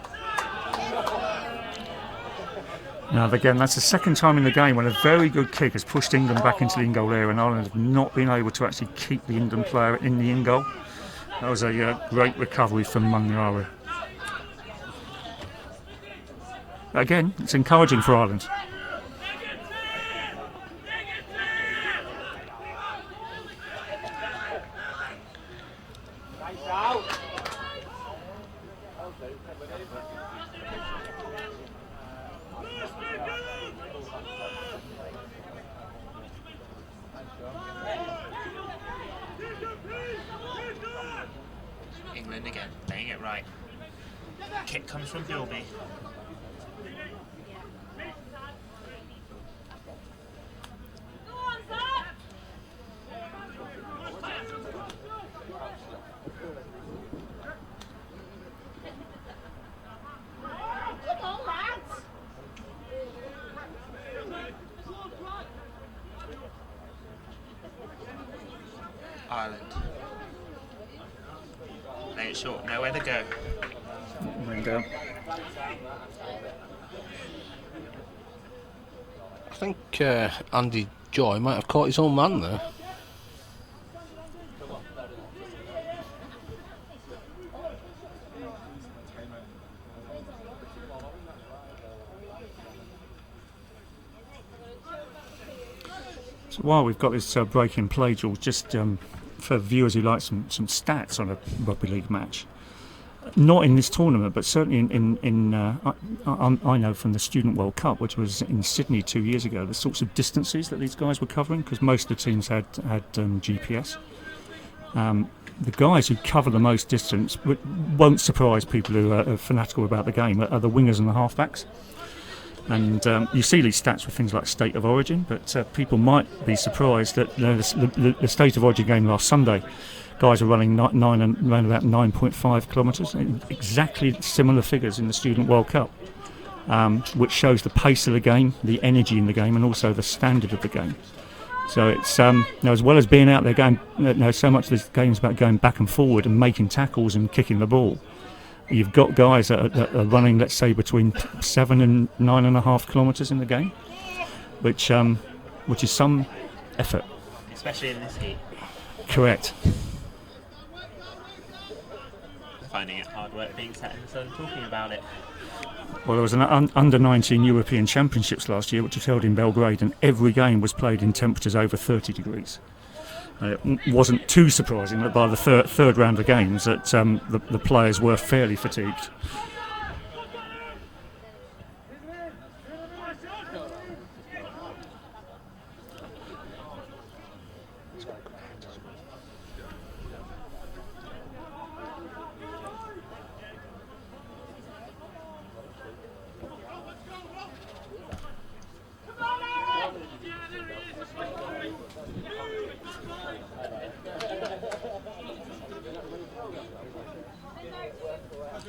Now again, that's the second time in the game when a very good kick has pushed England back into the in-goal area, and Ireland have not been able to actually keep the England player in the in-goal. That was a great recovery from Manioro. Again, it's encouraging for Ireland. England again, playing it right. Kick comes from Bilby. Ireland. Play it short, nowhere to go. And, I think Andy Joy might have caught his own man there. So while we've got this break in play, George, just for viewers who like some stats on a rugby league match, not in this tournament, but certainly I know from the Student World Cup, which was in Sydney 2 years ago, the sorts of distances that these guys were covering, because most of the teams had GPS. The guys who cover the most distance won't surprise people who are fanatical about the game, are the wingers and the halfbacks. And you see these stats with things like state of origin, but people might be surprised that the state of origin game last Sunday, guys are running around about 9.5 kilometres, exactly similar figures in the Student World Cup, which shows the pace of the game, the energy in the game, and also the standard of the game. So it's as well as being out there going, so much of this game is about going back and forward and making tackles and kicking the ball. You've got guys that are running, let's say, between 7 and 9.5 kilometres in the game, which is some effort. Especially in this heat. Correct. Finding it hard work being sat in the sun talking about it. Well, there was an under-19 European Championships last year, which was held in Belgrade, and every game was played in temperatures over 30 degrees. It wasn't too surprising that by the third round of games that the players were fairly fatigued.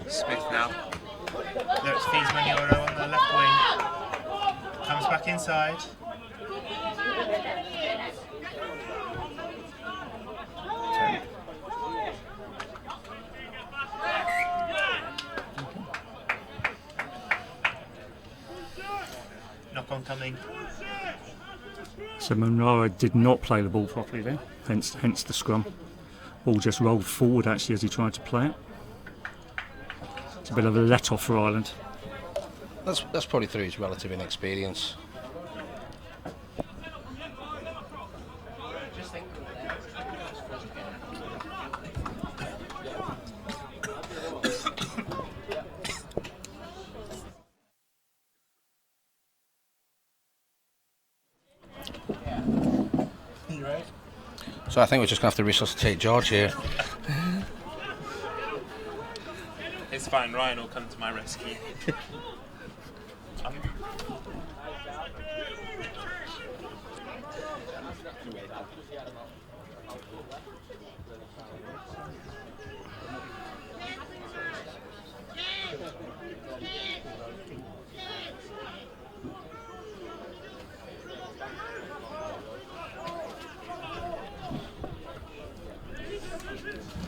Smith now. Looks feeds Manioro on the left wing. Comes back inside. Knock on coming. So Manioro did not play the ball properly there, hence the scrum. Ball just rolled forward actually as he tried to play it. A bit of a let-off for Ireland. That's probably through his relative inexperience. So I think we're just going to have to resuscitate George here. It's fine, Ryan will come to my rescue.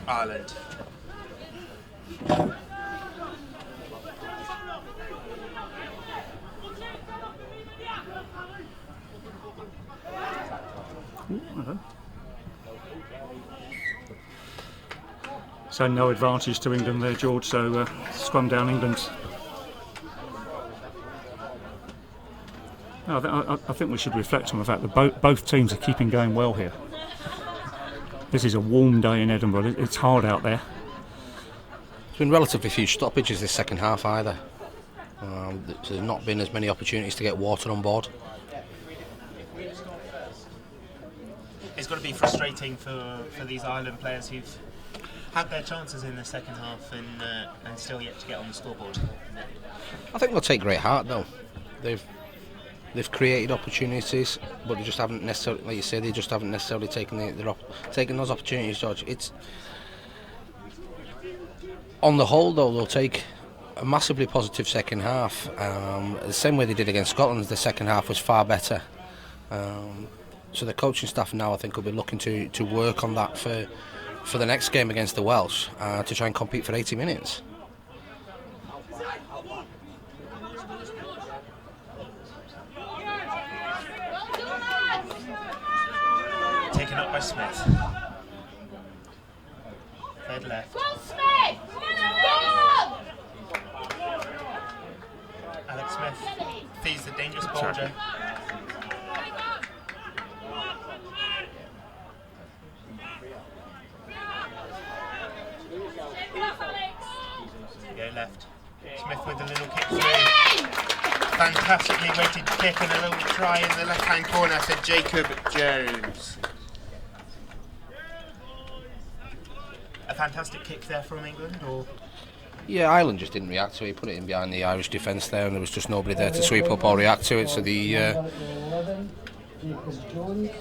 Ireland. So no advantage to England there, George. So scrum down England. No, I think we should reflect on the fact that both teams are keeping going well here. This is a warm day in Edinburgh. It's hard out there. There's been relatively few stoppages this second half either. There's not been as many opportunities to get water on board. It's got to be frustrating for these Ireland players who've had their chances in the second half and still yet to get on the scoreboard. I think they'll take great heart though. They've created opportunities, but they just haven't necessarily, like you say, they just haven't necessarily taken those opportunities, George. It's on the whole though, they'll take a massively positive second half. The same way they did against Scotland, the second half was far better. So the coaching staff now, I think, will be looking to work on that for the next game against the Welsh, to try and compete for 80 minutes. Taken up by Smith. Third left. Alex Smith feeds the dangerous Bolger. Go left. Smith with a little kick through. Fantastically weighted kick and a little try in the left-hand corner for Jacob Jones. A fantastic kick there from England, or? Yeah, Ireland just didn't react to it. He put it in behind the Irish defence there, and there was just nobody there to sweep up or react to it. So the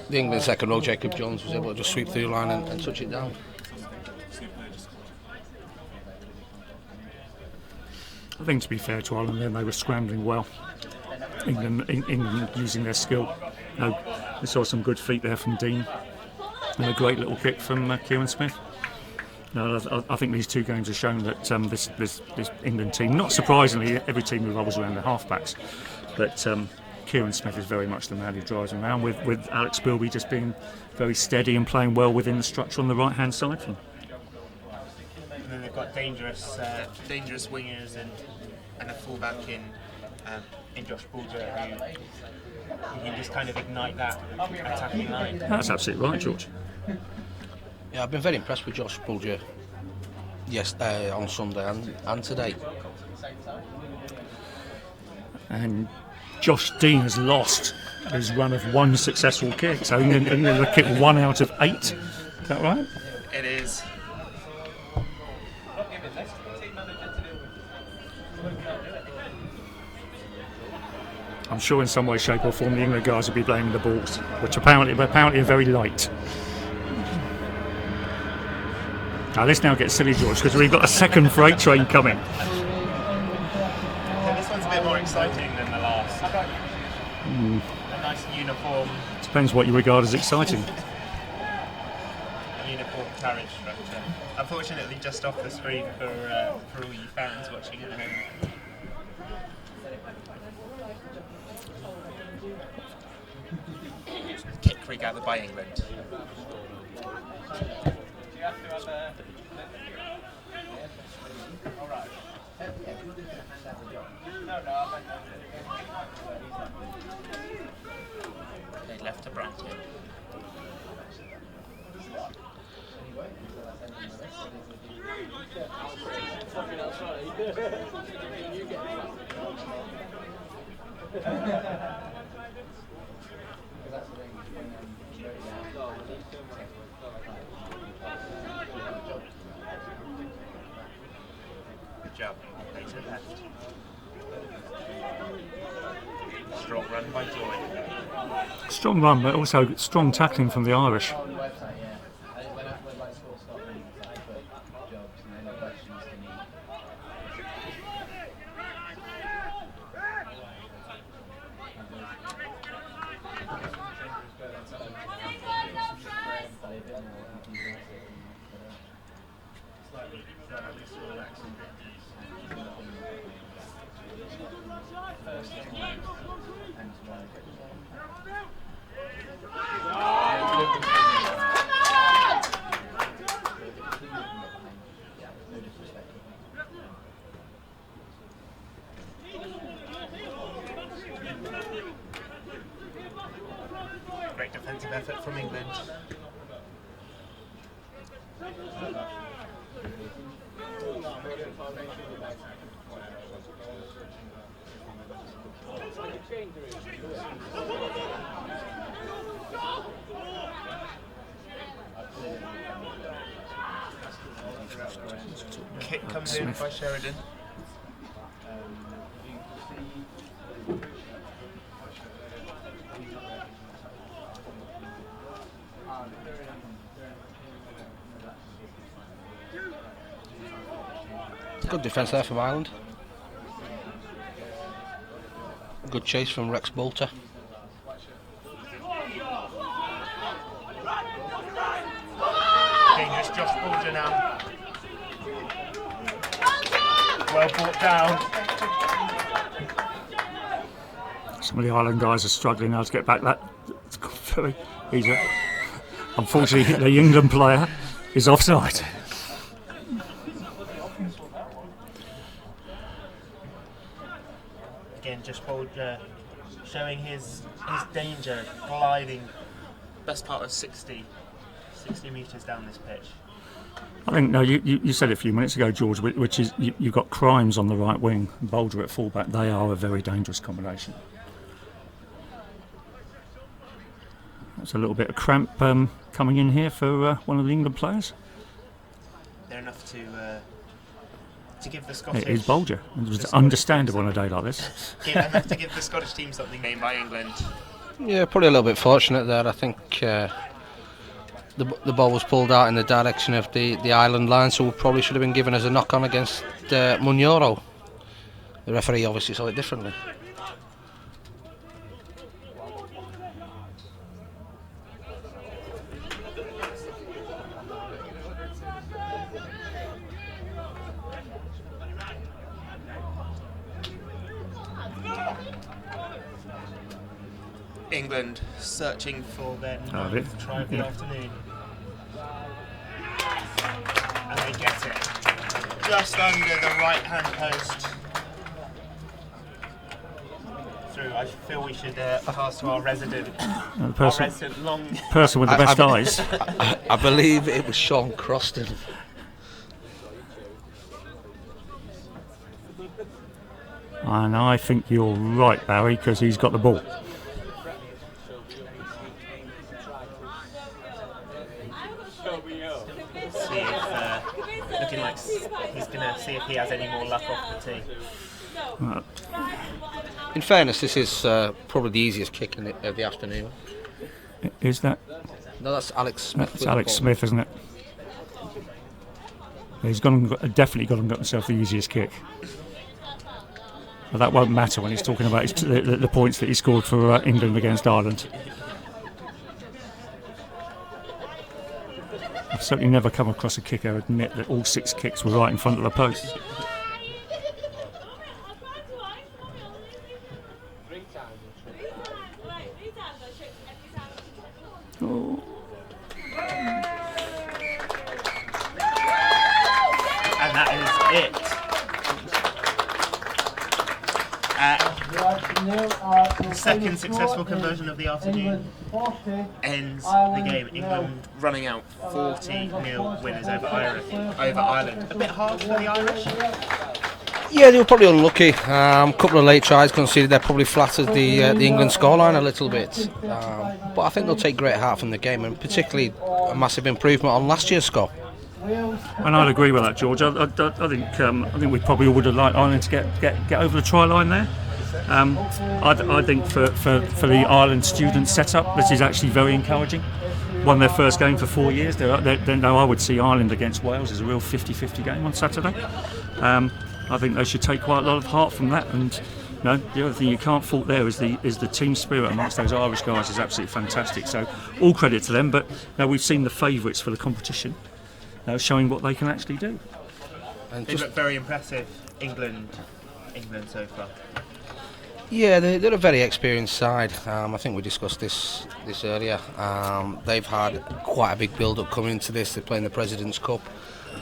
England second row, Jacob Jones, was able to just sweep through the line and touch it down. I think, to be fair to Ireland, then they were scrambling well. England using their skill. We saw some good feet there from Dean, and a great little kick from Kieran Smith. No, I think these two games have shown that this England team, not surprisingly, every team revolves around the halfbacks, but Kieran Smith is very much the man who drives them around, with Alex Bilby just being very steady and playing well within the structure on the right-hand side for them. And then they've got dangerous wingers and a fullback in Josh Bulger who can just kind of ignite that attacking line. That's absolutely right, George. Yeah, I've been very impressed with Josh Bulger on Sunday and today. And Josh Dean has lost his run of one successful kick, so England have kicked 1 out of 8. Is that right? It is. I'm sure in some way, shape or form the England guys will be blaming the balls, which apparently are very light. Now let's now get silly, George, because we've got a second freight train coming. Yeah, this one's a bit more exciting than the last. A nice uniform. Depends what you regard as exciting. A uniform carriage structure. Unfortunately, just off the screen for all you fans watching at home. Kick regathered by England. They left to Branton. jump. Play to left. Strong run by Joy. Strong run, but also strong tackling from the Irish. Great defensive effort from England. Kick comes in by Sheridan. Good defence there from Ireland. Good chase from Rex Bolter. Dangerous Josh Bulger now. Well brought down. Some of the Ireland guys are struggling now to get back. That's very easy. Unfortunately, the England player is offside. Again, Josh Bulger showing his danger, gliding best part of 60 metres down this pitch. I think, no, you said it a few minutes ago, George, which is you've got Crimes on the right wing, Bolger at fullback. They are a very dangerous combination. That's a little bit of cramp coming in here for one of the England players. They're enough to give the Scottish... It is Bolger. It was understandable on a day like this. Enough to give the Scottish team something named by England. Yeah, probably a little bit fortunate there. I think the ball was pulled out in the direction of the Ireland line, so we probably should have been given as a knock-on against Munyoro. The referee obviously saw it differently. England searching for their ninth try of the afternoon. And they get it. Just under the right-hand post. Through. I feel we should pass to our resident person with the best eyes. I believe it was Sean Croston. And I think you're right, Barry, because he's got the ball. Looking like he's going to see if he has any more luck off the tee. In fairness, this is probably the easiest kick of the afternoon. Is that? No, that's Alex Smith. That's Alex Smith, isn't it? He's definitely got himself the easiest kick. But that won't matter when he's talking about the points that he scored for England against Ireland. I've certainly never come across a kicker admit that all 6 kicks were right in front of the post. Oh. And that is it. Second successful conversion of the afternoon ends the game. England running out 40-0 winners over Ireland. A bit hard for the Irish. Yeah, they were probably unlucky. A couple of late tries conceded. They probably flattered the England scoreline a little bit. But I think they'll take great heart from the game, and particularly a massive improvement on last year's score. Wales. And I'd agree with that, George. I think we probably would have liked Ireland to get over the try line there. I think for the Ireland student setup, this is actually very encouraging. Won their first game for 4 years. I would see Ireland against Wales as a real 50-50 game on Saturday. I think they should take quite a lot of heart from that. And the other thing you can't fault there is the team spirit amongst those Irish guys is absolutely fantastic. So all credit to them. But we've seen the favourites for the competition showing what they can actually do. And they look very impressive, England so far. Yeah, they're a very experienced side. I think we discussed this earlier. They've had quite a big build-up coming into this. They're playing the President's Cup.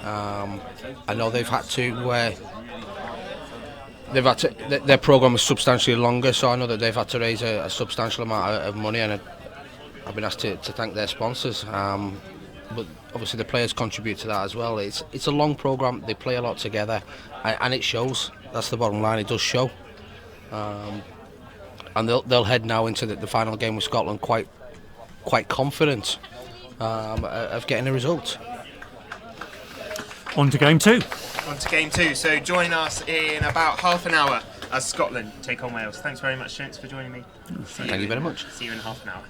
I know they've had to. Their programme is substantially longer, so I know that they've had to raise a substantial amount of money, and I've been asked to thank their sponsors. But obviously the players contribute to that as well. It's a long programme. They play a lot together, and it shows. That's the bottom line. It does show. And they'll head now into the final game with Scotland quite confident of getting a result. On to game two. So join us in about half an hour as Scotland take on Wales. Thanks very much, gents, for joining me. Thank you very much. See you in half an hour.